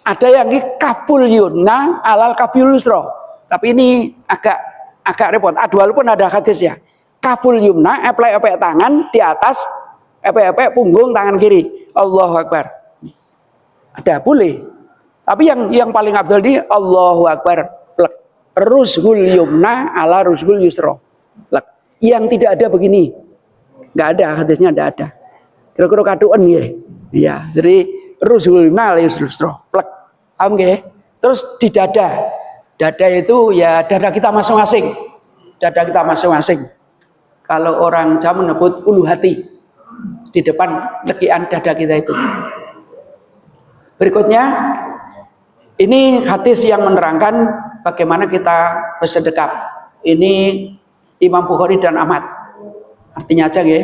Ada yang kapul yumna alal kapul yusra. Tapi ini agak repot. Walaupun ada hadisnya. Kapul yumna epek-epek tangan di atas epek-epek punggung tangan kiri. Allahu Akbar. Ada boleh. Tapi yang paling abdul ini Allahu Akbar. Rusghul yumna ala rusghul yusra. Yang tidak ada begini. Nggak ada, hadisnya nggak ada. Kira-kira kaduan ya. Iya, jadi rusghul yumna ala rusghul yusra. Paham nggih? Terus di dada. Dada itu ya dada kita masing-masing. Dada kita masing-masing. Kalau orang Jawa menyebut ulu hati. Di depan legian dada kita itu. Berikutnya, ini hadis yang menerangkan bagaimana kita bersedekap. Ini Imam Bukhari dan Ahmad. Artinya aja ya.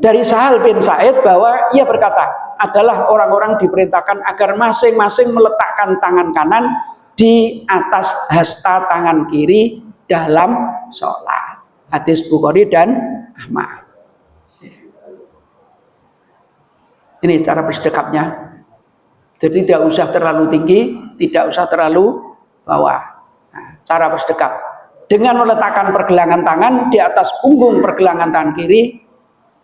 Dari Sahal bin Sa'id bahwa ia berkata, adalah orang-orang diperintahkan agar masing-masing meletakkan tangan kanan di atas hasta tangan kiri dalam sholat. Hadis Bukhari dan Ahmad. Ini cara bersedekapnya. Jadi tidak usah terlalu tinggi, tidak usah terlalu bawah. Nah, cara bersedekap dengan meletakkan pergelangan tangan di atas punggung pergelangan tangan kiri,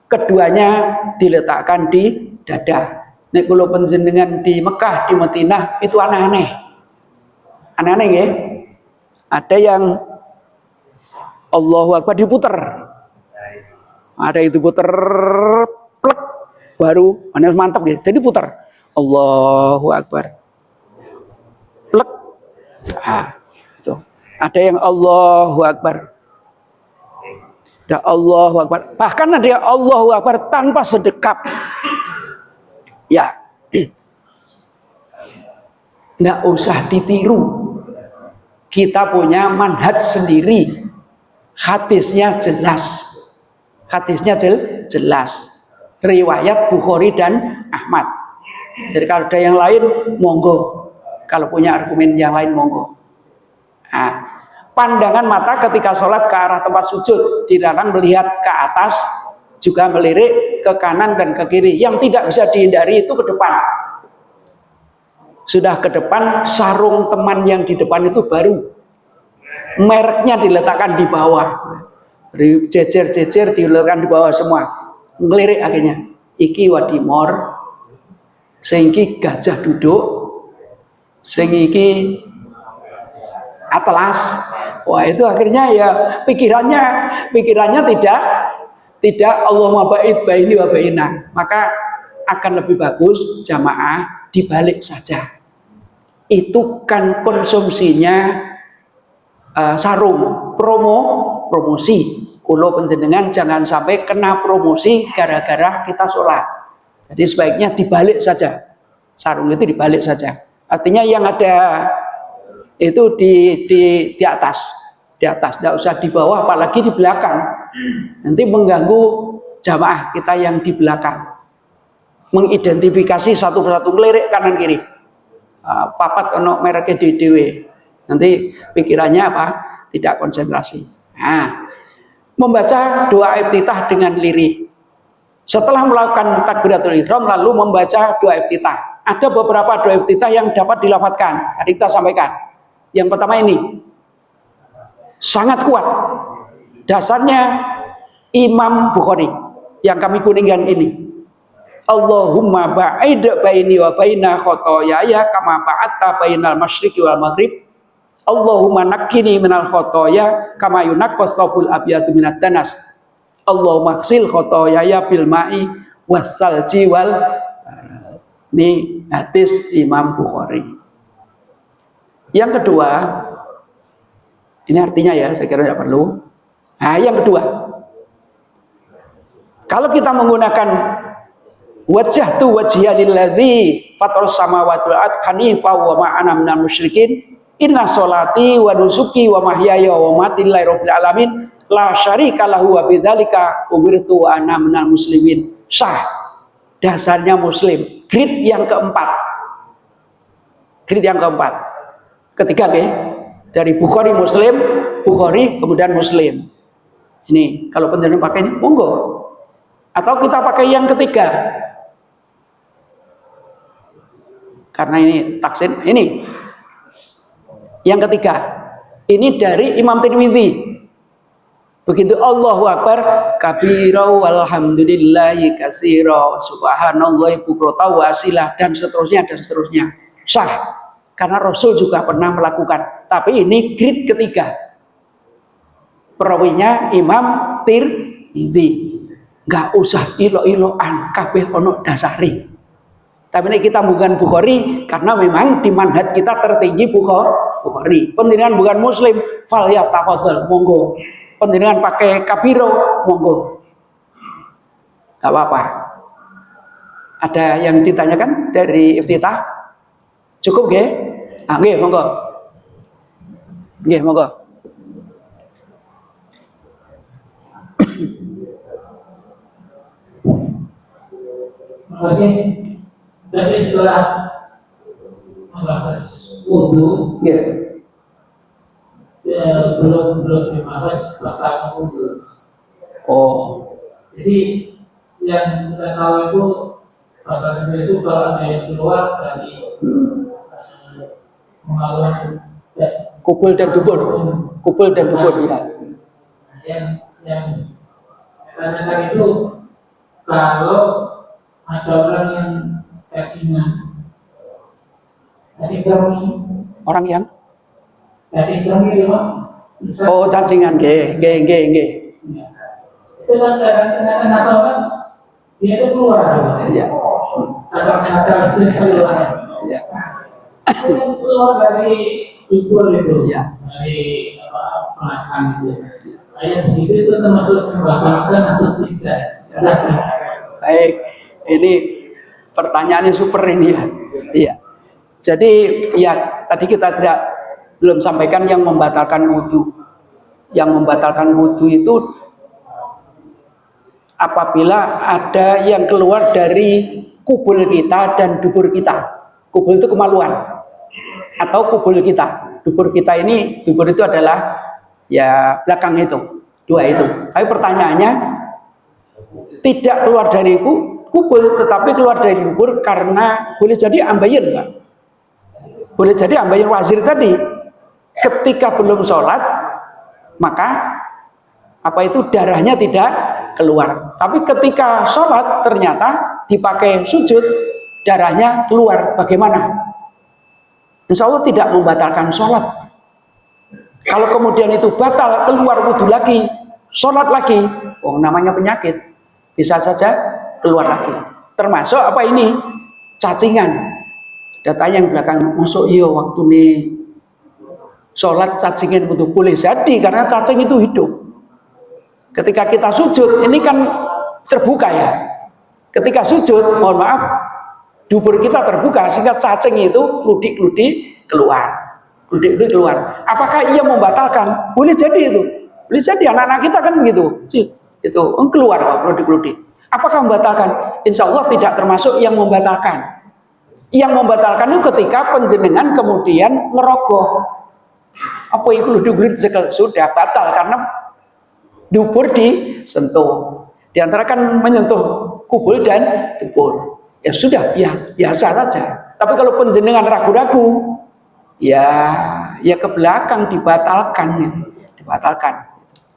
keduanya diletakkan di dada. Nek kula panjenengan di Mekah, di Madinah itu aneh-aneh. Aneh-aneh ya. Ada yang Allahu Akbar diputer. Ada itu puter plek baru aneh mantap ya. Jadi puter. Allahu Akbar. Plek. Ah, itu. Ada yang Allahu Akbar. Ada Allahu Akbar. Bahkan ada yang Allahu Akbar tanpa sedekap. Ya. Nggak usah ditiru. Kita punya manhaj sendiri. Hadisnya jelas. Hadisnya jelas. Riwayat Bukhari dan Ahmad. Jadi kalau ada yang lain, monggo. Kalau punya argumen yang lain, monggo. Nah, pandangan mata ketika sholat ke arah tempat sujud, dilarang melihat ke atas, juga melirik ke kanan dan ke kiri. Yang tidak bisa dihindari itu ke depan. Sudah ke depan, sarung teman yang di depan itu baru. Mereknya diletakkan di bawah. Jejer-jejer diletakkan di bawah semua. Ngelirik akhirnya. Iki wadimor, sehingga gajah duduk, sehingga atlas. Wah, itu akhirnya ya pikirannya tidak Allahumma ba'id baini wa baina. Maka akan lebih bagus jamaah dibalik saja. Itu kan konsumsinya sarung promosi. Kulo penjenengan jangan sampai kena promosi gara-gara kita sholat. Jadi sebaiknya dibalik saja. Sarung itu dibalik saja. Artinya yang ada itu di atas, tidak usah di bawah, apalagi di belakang. Nanti mengganggu jamaah kita yang di belakang. Mengidentifikasi satu persatu, ngelirik kanan kiri. Papat ono mereknya dewe. Nanti pikirannya apa? Tidak konsentrasi. Nah, membaca doa iftitah dengan lirih. Setelah melakukan takbiratul ihram lalu membaca doa iftitah. Ada beberapa doa iftitah yang dapat dilafadzkan. Tadi kita sampaikan. Yang pertama ini sangat kuat. Dasarnya Imam Bukhari yang kami kuningkan ini. Allahumma ba'id baini wa baina khotoyaya kama ba'atta bainal masyriqi wal maghrib. Allahumma nakkini minal khotoya kama yunaqqas thawbul abyadu minad danas. Allahumma ghsil khotoyaya bil ma'i wassalji wal. Ini hadis Imam Bukhari. Yang kedua, ini artinya ya, saya kira tidak perlu. Nah, yang kedua, kalau kita menggunakan wajjahtu wajhiya lilladzi fatarus samawati wal ardi hanifan wa ma ana minal musyrikin inna sholati wa nusuki wa mahyaya wa mamati lillahi rabbil alamin la syarika lahu wa bidzalika umirtu wa ana minal muslimin. Sah, dasarnya muslim. Grid yang keempat. Ketiga dari Bukhari Muslim, Bukhari kemudian Muslim. Ini kalau penjenengan pakai ini monggo. Atau kita pakai yang ketiga. Karena ini taksin, ini yang ketiga. Ini dari Imam Tirmidzi. Begitu Allahu Akbar kabira walhamdulillahi katsira subhanallahi bukrata wa asilah dan seterusnya. Sah. Karena Rasul juga pernah melakukan. Tapi ini grid ketiga. Perawinya Imam Tirmidzi. Nggak usah ilo-iloan kabeh ono dasari. Tapi ini kita bukan Bukhari karena memang di manhaj kita tertinggi Bukhari. Pendidikan bukan Muslim, fal yatafadhal, monggo. Pendidikan pakai kabiro, monggo. Gak apa-apa. Ada yang ditanyakan dari iftitah? Cukup nggih? Nggih, monggo. Nggih, monggo. Terima kasih. Jadi setelah membahas wudhu, belum dibahas batang wudhu. Oh. Jadi yang kita tahu itu batang wudhu itu kalau ada yang keluar dari mengalami Kubul dan dubur ya. Yang tanyakan itu kalau ada orang yang orang yang itu oh cacingan nggih. itu kan kadang-kadang nasional dia itu keluar Iya. ada keluar Iya. itu keluar dari dubur itu Iya. dari pelakan itu ayat itu termasuk membatalkan atau tidak. Baik, ini pertanyaannya super ini ya. Iya. Jadi ya tadi kita belum sampaikan yang membatalkan wudhu. Yang membatalkan wudhu itu apabila ada yang keluar dari kubul kita dan dubur kita. Kubul itu kemaluan atau kubul kita. Dubur kita ini, dubur itu adalah ya belakang itu, dua itu. Tapi pertanyaannya tidak keluar dari kubul, tetapi keluar dari dubur karena boleh jadi ambayin, Pak. Boleh jadi ambayin wazir tadi. Ketika belum sholat, maka apa itu darahnya tidak keluar. Tapi ketika sholat ternyata dipakai sujud, darahnya keluar. Bagaimana? Insya Allah tidak membatalkan sholat. Kalau kemudian itu batal, keluar wudhu lagi, sholat lagi, oh namanya penyakit, bisa saja keluar lagi. termasuk apa ini? Cacingan. Data yang belakang masuk iya waktu nih sholat cacingin itu boleh jadi karena cacing itu hidup. Ketika kita sujud ini kan terbuka ya. Ketika sujud, mohon maaf, dubur kita terbuka sehingga cacing itu kludik-kludik keluar. Kludik-kludik keluar. Apakah ia membatalkan? Boleh jadi itu. Boleh jadi anak-anak kita kan begitu. Itu keluar kludik-kludik. Apakah membatalkan? Insya Allah tidak termasuk yang membatalkan. Yang membatalkan itu ketika penjenengan kemudian ngerogoh. Apa itu kludik-kludik sudah batal karena dubur disentuh. Di antara kan menyentuh kubul dan dubur. Ya sudah, ya biasa saja. Tapi kalau penjenengan ragu-ragu, ya ke belakang dibatalkan.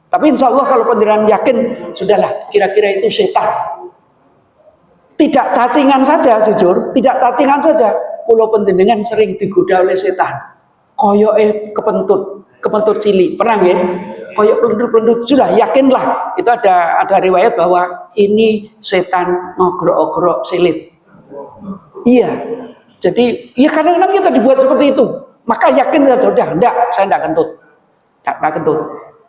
Tapi insya Allah kalau penjenengan yakin, sudahlah, kira-kira itu setan. Tidak cacingan saja, jujur, tidak cacingan saja. Kalau penjenengan sering digoda oleh setan, koyoke kepentut cili, pernah ya? Koyok pelendut sudah yakinlah. Itu ada riwayat bahwa ini setan ngogrok-ogrok silit. Iya. Jadi ya kadang-kadang kita dibuat seperti itu. Maka yakin saja udah enggak, saya enggak kentut. Enggak kentut.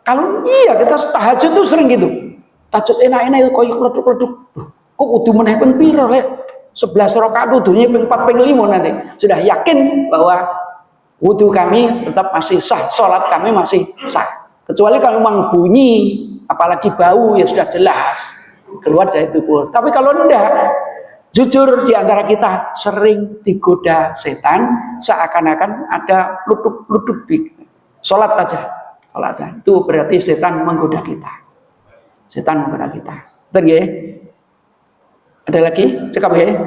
Kalau iya kita tahajud tuh sering gitu. Tahajud enak-enak itu koyok peleduk-peleduk. Kok kudu meneh ping pira le? 11 rakaat wudunya ping 4 ping 5 nanti. Sudah yakin bahwa wudu kami tetap masih sah, salat kami masih sah. Kecuali kalau memang bunyi, apalagi bau ya sudah jelas keluar dari tubuh. Tapi kalau enggak, jujur di antara kita sering digoda setan seakan-akan ada luduk-luduk di salat aja. Itu berarti setan menggoda kita. Setan menggoda kita. Betul ya? Ada lagi? Cekap ya?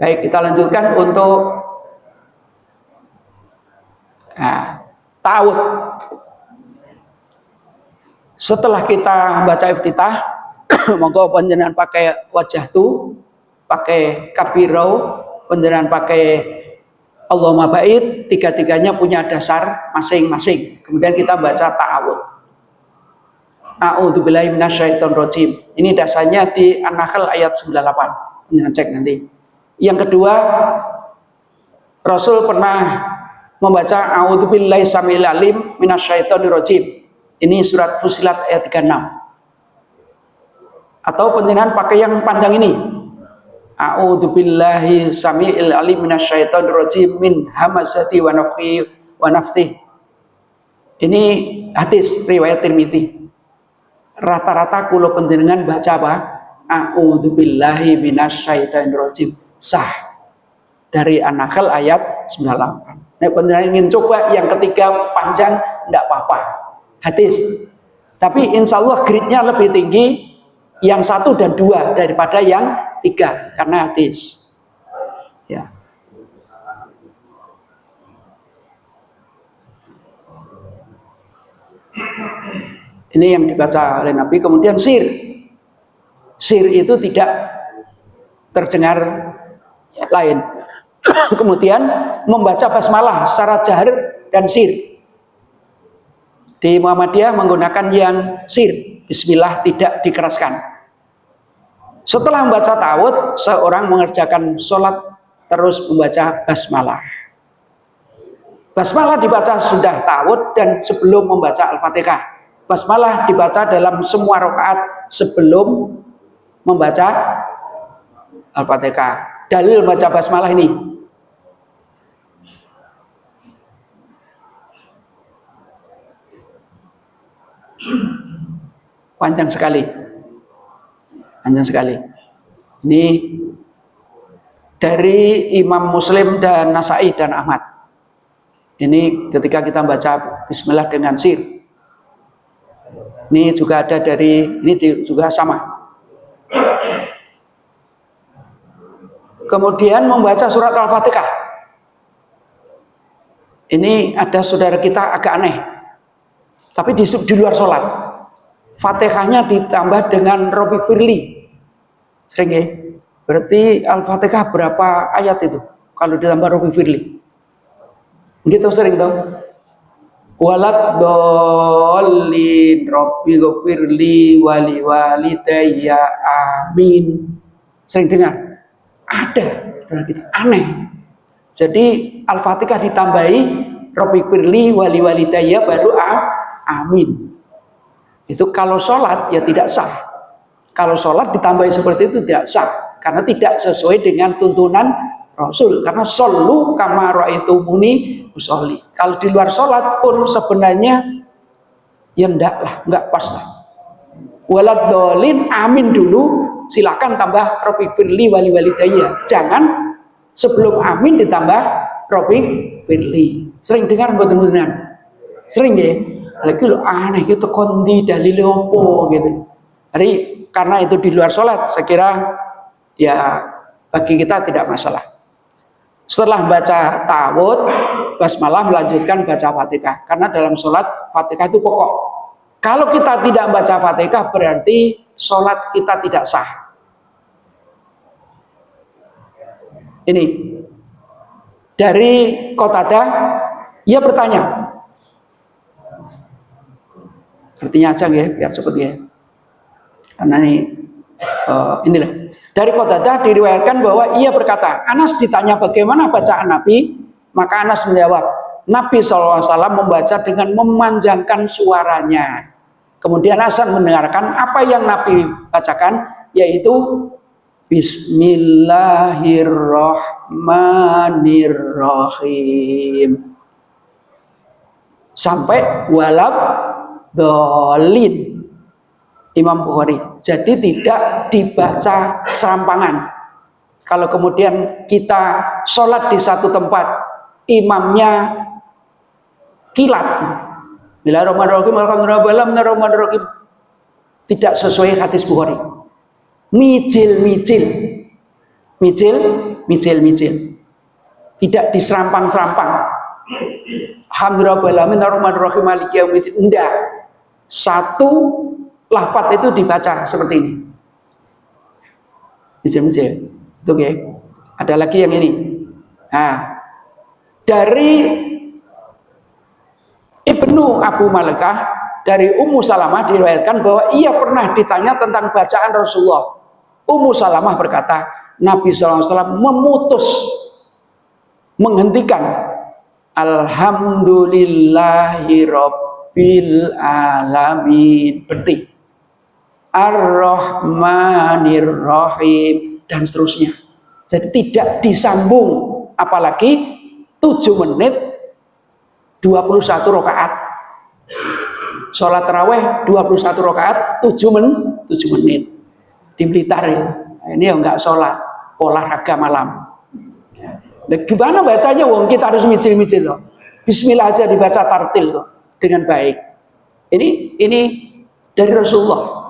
Baik, kita lanjutkan untuk ta'awudz. Setelah kita baca iftitah, monggo panjenengan pakai wajah tu, pakai kabirau, panjenengan pakai Allahumma ba'id, tiga-tiganya punya dasar masing-masing. Kemudian kita baca ta'awudz. A'udzubillahi minasyaitonir rajim. Ini dasarnya di An-Nahl ayat 98. Jangan cek nanti. Yang kedua, Rasul pernah membaca A'udzubillahi samil alim minasyaitonir rajim. Ini surat Fussilat ayat 36. Atau penjenengan pakai yang panjang ini. A'udzubillahi samil alim minasyaitonir rajim min hamazati wa nafthihi wa nafsihi. Ini hadis riwayat Tirmidzi. Rata-rata kulo penjenengan baca apa? A'udzubillahi minasyaitonir rajim. Sah. Dari An-Nahl ayat 98. Nah, penjenengan ingin coba yang ketiga panjang, tidak apa-apa. Hadis. Tapi insya Allah grade-nya lebih tinggi yang 1 dan 2 daripada yang 3 karena hadis. Ya. Ini yang dibaca oleh Nabi. Kemudian sir itu tidak terdengar lain. Kemudian membaca basmalah secara jahar dan sir. Di Muhammadiyah menggunakan yang sir, bismillah tidak dikeraskan. Setelah membaca ta'awudz, seorang mengerjakan sholat terus membaca basmalah. Basmalah dibaca sudah ta'awudz dan sebelum membaca Al-Fatihah. Basmalah dibaca dalam semua rakaat sebelum membaca Al-Fatihah. Dalil baca basmalah ini. Panjang sekali. Ini dari Imam Muslim dan Nasai dan Ahmad. Ini ketika kita baca bismillah dengan sir. Ini juga ada ini juga sama. Kemudian membaca surat Al-Fatihah. Ini ada saudara kita agak aneh. Tapi di luar sholat. Fatihahnya ditambah dengan Robbi Firli. Sering ya? Berarti Al-Fatihah berapa ayat itu? Kalau ditambah Robbi Firli. Gitu sering tuh. Walad dolin Robbi Firli wali walidayya amin. Sering dengar? Ada. Aneh. Jadi Al-Fatihah ditambahi Rabbighfirli wali walidayya baru amin. Itu kalau sholat ya tidak sah. Kalau sholat ditambahi seperti itu tidak sah, karena tidak sesuai dengan tuntunan Rasul. Karena shollu kama ra'aitumuni usolli. Kalau di luar sholat pun sebenarnya ya enggak pas lah. Walad dolin amin dulu, silakan tambah Rabbighfirli wali walidayya. Jangan sebelum amin ditambah Rabbighfirli. Sering dengar betul-betul? Sering ya? Lagi lo aneh gitu, kondi dalil opo gitu. Jadi karena itu di luar sholat, saya kira ya bagi kita tidak masalah. Setelah baca ta'awudz, basmalah, melanjutkan baca Fatihah. Karena dalam sholat Fatihah itu pokok. Kalau kita tidak baca Fatihah berarti sholat kita tidak sah. Ini dari Qatadah, ia bertanya. Artinya aja ya, biar cepet ya. Karena inilah. Dari Qatadah diriwayatkan bahwa ia berkata, Anas ditanya bagaimana bacaan Nabi, maka Anas menjawab, Nabi SAW membaca dengan memanjangkan suaranya. Kemudian Hasan mendengarkan apa yang Nabi bacakan, yaitu Bismillahirrahmanirrahim sampai walab dolin. Imam Bukhari. Jadi tidak dibaca serampangan. Kalau kemudian kita sholat di satu tempat, imamnya kilat, Bismillahirrahmanirrahim, tidak sesuai hadis Bukhari. Micil. Tidak diserampang-serampang. Alhamdulillahirrahmanirrahim maliki yaumiddin. Enggak. Satu lafaz itu dibaca seperti ini. Micil. Itu oke. Ada lagi yang ini. Nah, dari Ibnu Abu Malakah, dari Ummu Salamah diriwayatkan bahwa ia pernah ditanya tentang bacaan Rasulullah. Ummu Salamah berkata, Nabi SAW menghentikan Alhamdulillahirabbil alamin, berhenti. Ar-Rahmanir-Rahim, dan seterusnya. Jadi tidak disambung, apalagi 7 menit 21 rakaat. Sholat tarawih 21 rakaat 7 menit. Di Blitar ya. Ini ya enggak sholat, olahraga malam. Nah, gimana bacanya? Wong kita harus micil-micil loh. Bismillah aja dibaca tartil loh, dengan baik. Ini dari Rasulullah.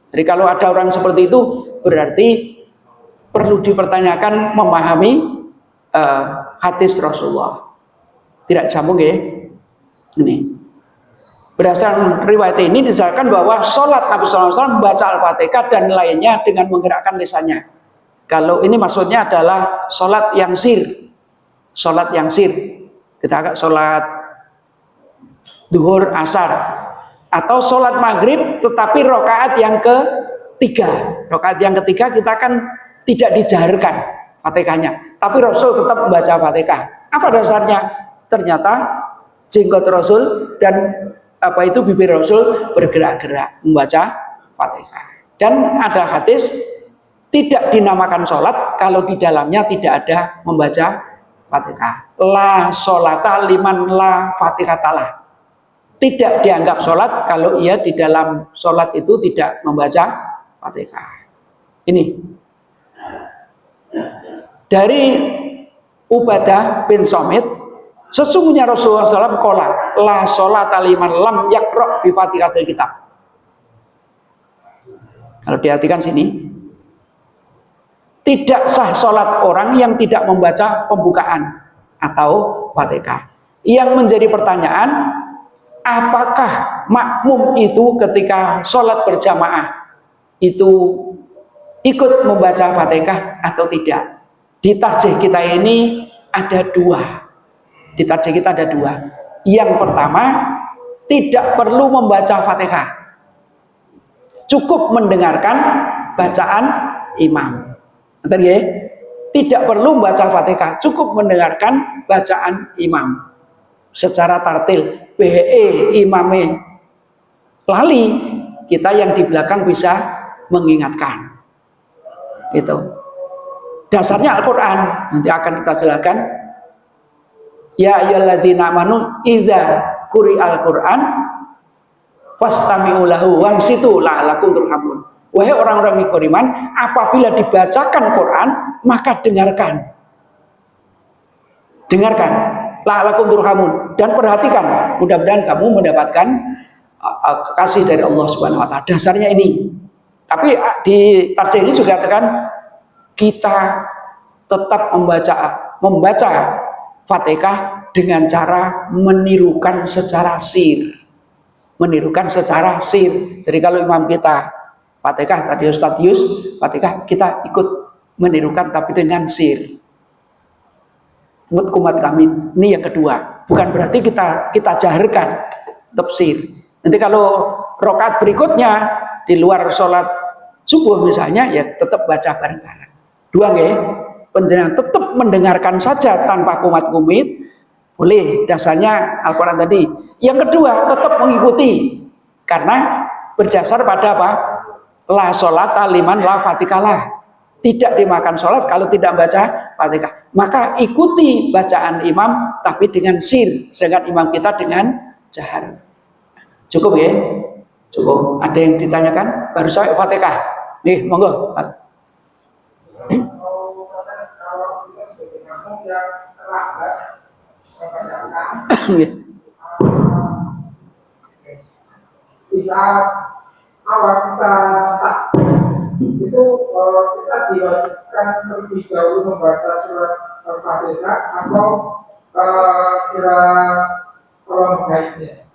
Jadi kalau ada orang seperti itu berarti perlu dipertanyakan memahami hadis Rasulullah. Tidak sambung ya. Ini berdasarkan riwayat ini dijelaskan bahwa sholat Nabi SAW membaca Al-Fatihah dan lainnya dengan menggerakkan lisannya. Kalau ini maksudnya adalah sholat yang sir. Sholat yang sir. Kita agak sholat duhur, asar. Atau sholat maghrib tetapi rakaat yang ketiga. Rakaat yang ketiga kita kan tidak dijaharkan Fatihahnya. Tapi Rasul tetap membaca Fatihah. Apa dasarnya? Ternyata jenggot Rasul dan bibir Rasul bergerak-gerak membaca Fatihah. Dan ada hadis tidak dinamakan sholat kalau di dalamnya tidak ada membaca Fatihah. La sholata liman la fatihatalah. Tidak dianggap sholat kalau ia di dalam sholat itu tidak membaca Fatihah. Ini dari Ubadah bin Somit, sesungguhnya Rasulullah SAW qala la sholata liman lam yaqra bi Fatihatil kitab. Kalau diartikan sini, tidak sah sholat orang yang tidak membaca pembukaan atau Fatihah. Yang menjadi pertanyaan, apakah makmum itu ketika sholat berjamaah itu ikut membaca Fatihah atau tidak? Di tarjih kita ini ada dua. Di tarjih kita ada dua. Yang pertama, tidak perlu membaca Fatihah. Cukup mendengarkan bacaan imam. Tidak tidak perlu membaca Fatihah, cukup mendengarkan bacaan imam secara tartil. Imame lali, kita yang di belakang bisa mengingatkan. Itu dasarnya Al-Quran. Nanti akan kita jelaskan. Ya ayyuhalladzina amanu idza quri'al Qur'an fastami'u lahu wansitu la'allakum turhamun. Wahai orang-orang yang beriman, apabila dibacakan Quran, maka dengarkan. Dengarkan, la'allakum turhamun, dan perhatikan, mudah-mudahan kamu mendapatkan kasih dari Allah Subhanahu wa taala. Dasarnya ini. Tapi di tarjih ini juga katakan kita tetap membaca Fatihah dengan cara menirukan secara sir. Menirukan secara sir. Jadi kalau imam kita Fatihah, tadi Ustaz Yus, Fatihah kita ikut menirukan tapi dengan sir. Kumat kami. Ini yang kedua. Bukan berarti kita jaharkan tafsir. Nanti kalau rakaat berikutnya di luar sholat subuh misalnya, ya tetap baca bareng-bareng. Dua nggih, panjenengan tetap mendengarkan saja tanpa kumat-kumit, boleh, dasarnya Al-Quran tadi. Yang kedua, tetap mengikuti, karena berdasar pada apa? La sholat liman la fatikalah. Tidak dimakan sholat kalau tidak baca Fatihah. Maka ikuti bacaan imam tapi dengan sir, sedangkan imam kita dengan jahar. Cukup ya? Cukup. Ada yang ditanyakan? Baru saya Fatihah. Nih, monggo. Di saat awal kita tak itu kita diwajibkan terlebih dahulu membaca surat Al-Fatihah atau surat kolom baiknya.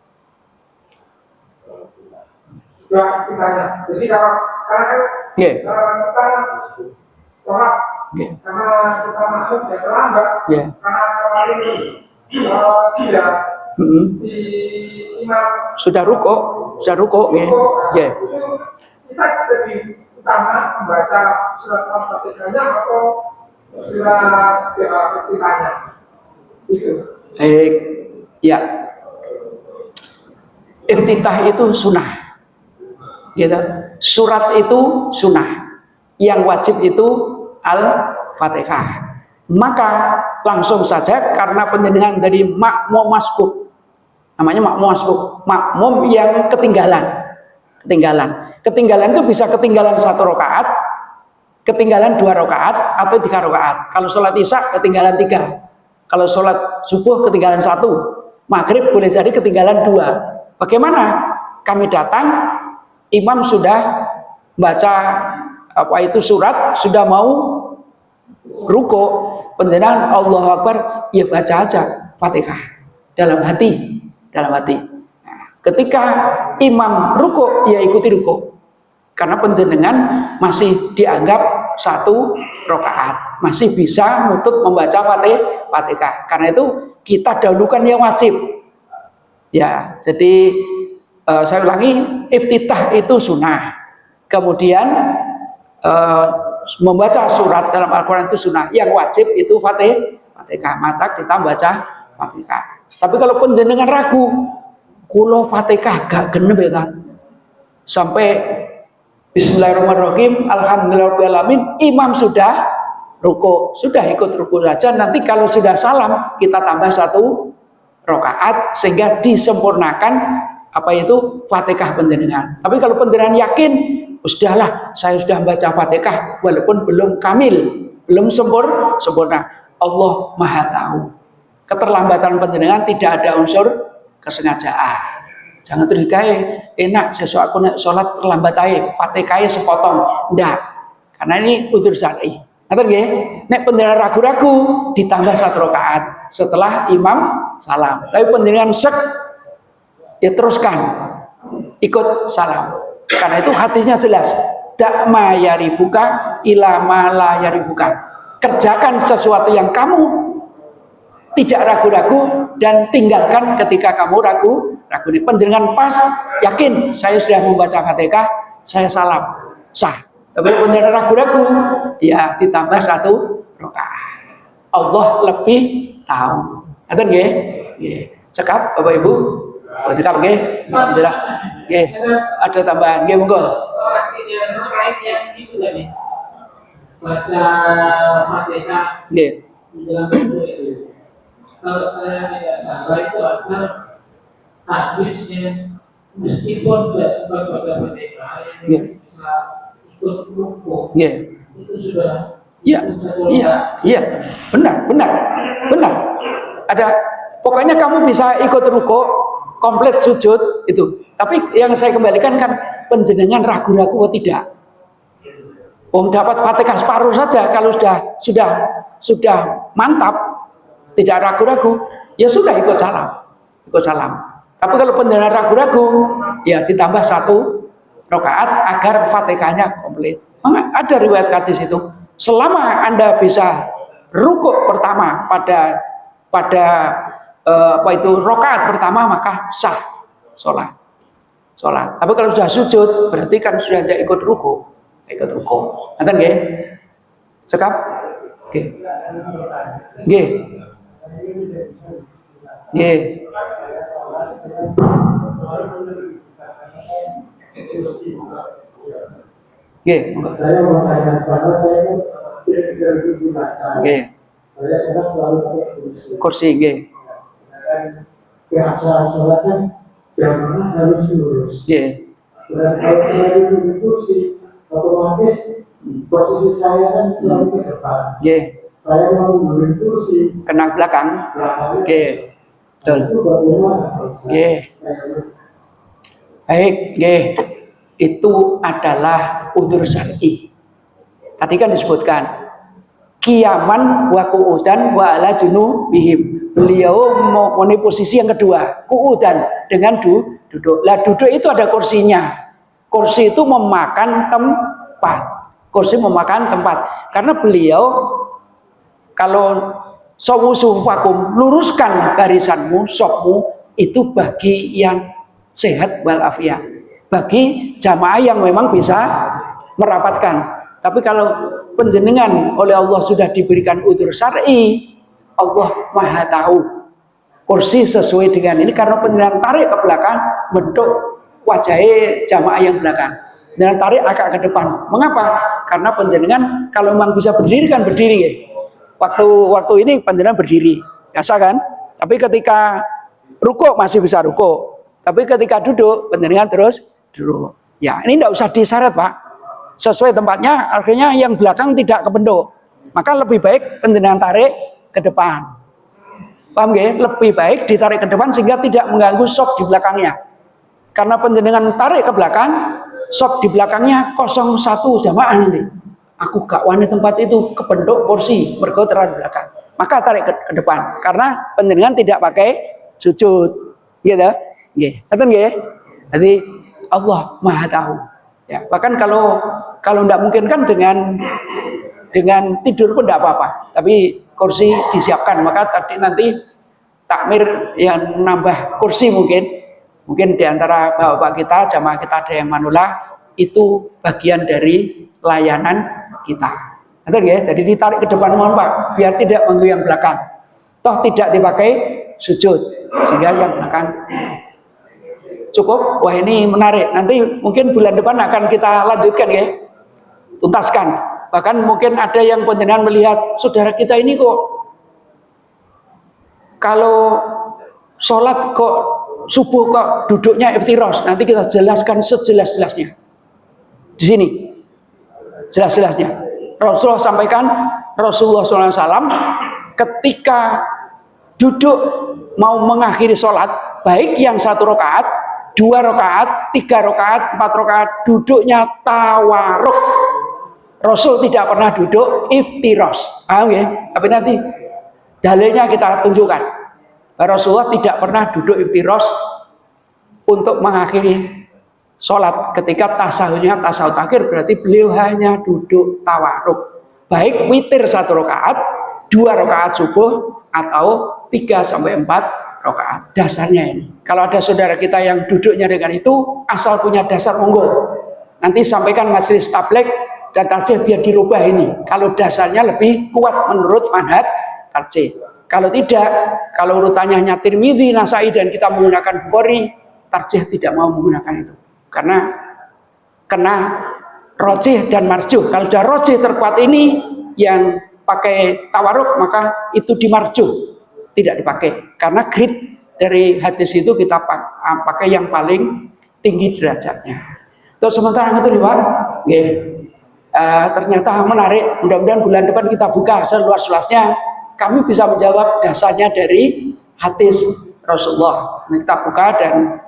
Sudah ditanya. Jadi kalau karena kan kita sholat karena kita masuk dan terlambat, karena kemarin tidak si imam sudah ruko, ya. Kita lebih utama membaca surat Al-Fatihahnya atau surat Al-Fatihahnya. Itu. Ya. Iftitah itu sunnah. Gitu. Surat itu sunnah. Yang wajib itu Al-Fatihah. Maka langsung saja karena penjenengan dari makmum masbuk. Namanya makmum masbuk. Makmum yang ketinggalan. Ketinggalan itu bisa ketinggalan 1 rakaat, ketinggalan 2 rakaat, atau 3 rakaat. Kalau sholat isya ketinggalan 3. Kalau sholat subuh ketinggalan 1. Maghrib boleh jadi ketinggalan 2. Bagaimana? Kami datang, imam sudah baca surat, sudah mau ruko, pendengaran Allahu Akbar, ya baca aja Fatihah dalam hati. Nah, ketika imam ruko, ya ikuti ruko, karena penjenengan masih dianggap 1 rakaat, masih bisa nutut membaca Fatihah. Karena itu kita dahulukan yang wajib. Ya, jadi saya ulangi, iftitah itu sunnah. Kemudian membaca surat dalam Al-Quran itu sunnah. Yang wajib itu Fatihah. Maka kita baca Fatihah. Tapi kalau penjenengan ragu, kulo Fatihah gak genep ya, sampai Bismillahirrahmanirrahim, Alhamdulillahirrahmanirrahim, imam sudah ruku, sudah ikut ruku saja. Nanti kalau sudah salam, kita tambah 1 rakaat sehingga disempurnakan Fatihah penjenengan. Tapi kalau penjenengan yakin, sudahlah, saya sudah baca Fatihah walaupun belum kamil, belum sempurna. Allah Maha tahu. Keterlambatan penjenengan tidak ada unsur kesengajaan. Jangan terus enak sesuatu aku sholat terlambat aja, Fatihah sepotong. Enggak. Karena ini udzur syar'i. Ngerti nggih? Nek penjenengan ragu-ragu ditambah 1 rakaat setelah imam salam. Tapi penjenengan ya teruskan ikut salam. Karena itu hadisnya jelas. Dakma yaribuka ila ma la yaribuka. Kerjakan sesuatu yang kamu tidak ragu-ragu dan tinggalkan ketika kamu ragu. Penjenengan pas yakin saya sudah membaca Fatihah, saya salam, sah. Tapi benar ragu-ragu, ya ditambah 1 rakaat. Allah lebih tahu. Ngerti nggih? Nggih. Cekap Bapak Ibu? Oh, cekap nggih. Alhamdulillah. Nggih. Ada tambahan nggih monggo. Yang itu tadi baca Fatihah Nggih. di dalam itu. Kalau saya tidak salah itu ada hadisnya meskipun tidak sempat baca Fatihah yang bisa ikut rukuk Nggih. itu sudah Iya, iya, benar. Ada, pokoknya kamu bisa ikut ruko, komplit sujud itu. Tapi yang saya kembalikan kan penjenengan ragu-ragu atau tidak. Dapat Fatihah separuh saja kalau sudah mantap, tidak ragu-ragu, ya sudah ikut salam. Tapi kalau penjenengan ragu-ragu, ya ditambah 1 rakaat agar Fatihahnya komplit. Ada riwayat hadis itu. Selama Anda bisa rukuk pertama pada rakaat pertama maka sah sholat. Tapi kalau sudah sujud berarti kan sudah tidak ikut rukuk. Nanti nggih? Sekap? Nggih. Nggih. Nggih. Nggih. Saya mau tanya karena saya tidak digunakan. Nggih. Saya selalu pakai Kursi nggih. Biasa sholat kan yang mana harus lurus. Nggih. Dan kalau saya duduk di kursi, otomatis posisi saya kan selalu ke depan. Nggih. Saya mau duduk di kursi, Kena belakang. Nggih. Betul. itu bagaimana? Nggih. Baik, nggih. Itu adalah udzur syar'i. Tadi kan disebutkan kiaman wa qu'udan wa ala junubihim. Beliau mau posisi yang kedua, qu'udan dengan duduk. Lah duduk itu ada kursinya. Kursi itu memakan tempat. Karena beliau kalau sawu sufakum, luruskan barisanmu, sopmu, itu bagi yang sehat walafiat. Bagi jamaah yang memang bisa merapatkan. Tapi kalau penjenengan oleh Allah sudah diberikan udzur syar'i, Allah Maha tahu kursi sesuai dengan ini, karena penjenengan tarik ke belakang bentuk wajahnya jamaah yang belakang. Penjenengan tarik agak ke depan. Mengapa? Karena penjenengan kalau memang bisa berdiri kan berdiri ya. Waktu ini penjenengan berdiri, biasa kan? Tapi ketika rukuk masih bisa rukuk. Tapi ketika duduk penjenengan terus duduk. Ya, ini tidak usah disyarat, Pak. Sesuai tempatnya, akhirnya yang belakang tidak kebentuk. Maka lebih baik penjenengan tarik ke depan. Paham nggih? Lebih baik ditarik ke depan sehingga tidak mengganggu sop di belakangnya. Karena penjenengan tarik ke belakang, sop di belakangnya 01 jamaah nanti. Aku gak wani tempat itu kebentuk kursi, mergo terlalu belakang. Maka tarik ke depan karena penjenengan tidak pakai sujud. Gitu. Nggih. Ngoten nggih? Jadi Allah Maha tahu. Ya, bahkan kalau tidak mungkin kan dengan tidur pun tidak apa-apa. Tapi kursi disiapkan. Maka tadi nanti takmir yang nambah kursi mungkin diantara bapak kita, jamaah kita ada yang manula, itu bagian dari layanan kita. Betul ya? Jadi ditarik ke depan mohon Pak, biar tidak mengganggu yang belakang. Toh tidak dipakai sujud sehingga yang belakang cukup. Wah ini menarik. Nanti mungkin bulan depan akan kita lanjutkan ya, tuntaskan. Bahkan mungkin ada yang penjenengan melihat saudara kita ini kok kalau sholat kok subuh kok duduknya iftiros. Nanti kita jelaskan sejelas-jelasnya di sini, jelas-jelasnya. Rasulullah sampaikan, Rasulullah SAW ketika duduk mau mengakhiri sholat, baik yang 1 rakaat, 2 rakaat, 3 rakaat, 4 rakaat, duduknya tawaruk. Rasul tidak pernah duduk iftiros. Paham ya? Tapi nanti dalilnya kita tunjukkan. Rasulullah tidak pernah duduk iftiros untuk mengakhiri sholat. Ketika tasahudnya tasahud akhir, berarti beliau hanya duduk tawaruk. Baik witir 1 rakaat, 2 rakaat subuh, atau 3 sampai 4 rakaat. Dasarnya ini. Kalau ada saudara kita yang duduknya dengan itu, asal punya dasar monggo. Nanti sampaikan majelis tabligh dan tarjih biar dirubah ini. Kalau dasarnya lebih kuat menurut manhaj tarjih. Kalau tidak, kalau urutannya hanya Tirmidzi, Nasai dan kita menggunakan Bukhari, tarjih tidak mau menggunakan itu. Karena kena rojih dan marjuh. Kalau sudah rojih terkuat ini yang pakai tawaruk, maka itu dimarjuh, tidak dipakai. Karena grade dari hadis itu kita pakai yang paling tinggi derajatnya. Terus sementara itu nih Pak, ternyata menarik. Mudah-mudahan bulan depan kita buka seluas-luasnya. Kami bisa menjawab dasarnya dari hadis Rasulullah. Kita buka dan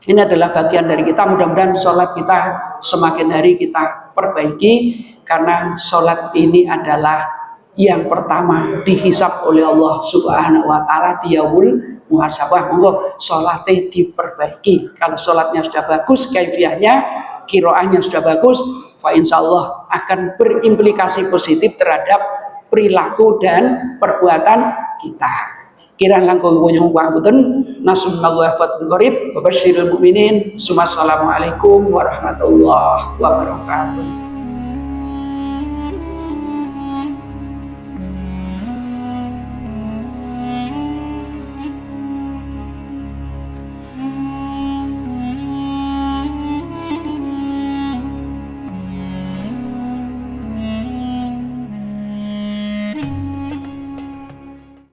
ini adalah bagian dari kita. Mudah-mudahan sholat kita semakin hari kita perbaiki, karena sholat ini adalah yang pertama dihisab oleh Allah Subhanahu wa Ta'ala di yaumul muhasabah. Monggo sholatnya diperbaiki. Kalau sholatnya sudah bagus, kaifiahnya, kiroahnya sudah bagus, fa insya Allah akan berimplikasi positif terhadap perilaku dan perbuatan kita. Kirang langkung kunjung pangkuten nasunallahu fatul qarib wa basyiril mukminin. Assalamualaikum warahmatullahi wabarakatuh.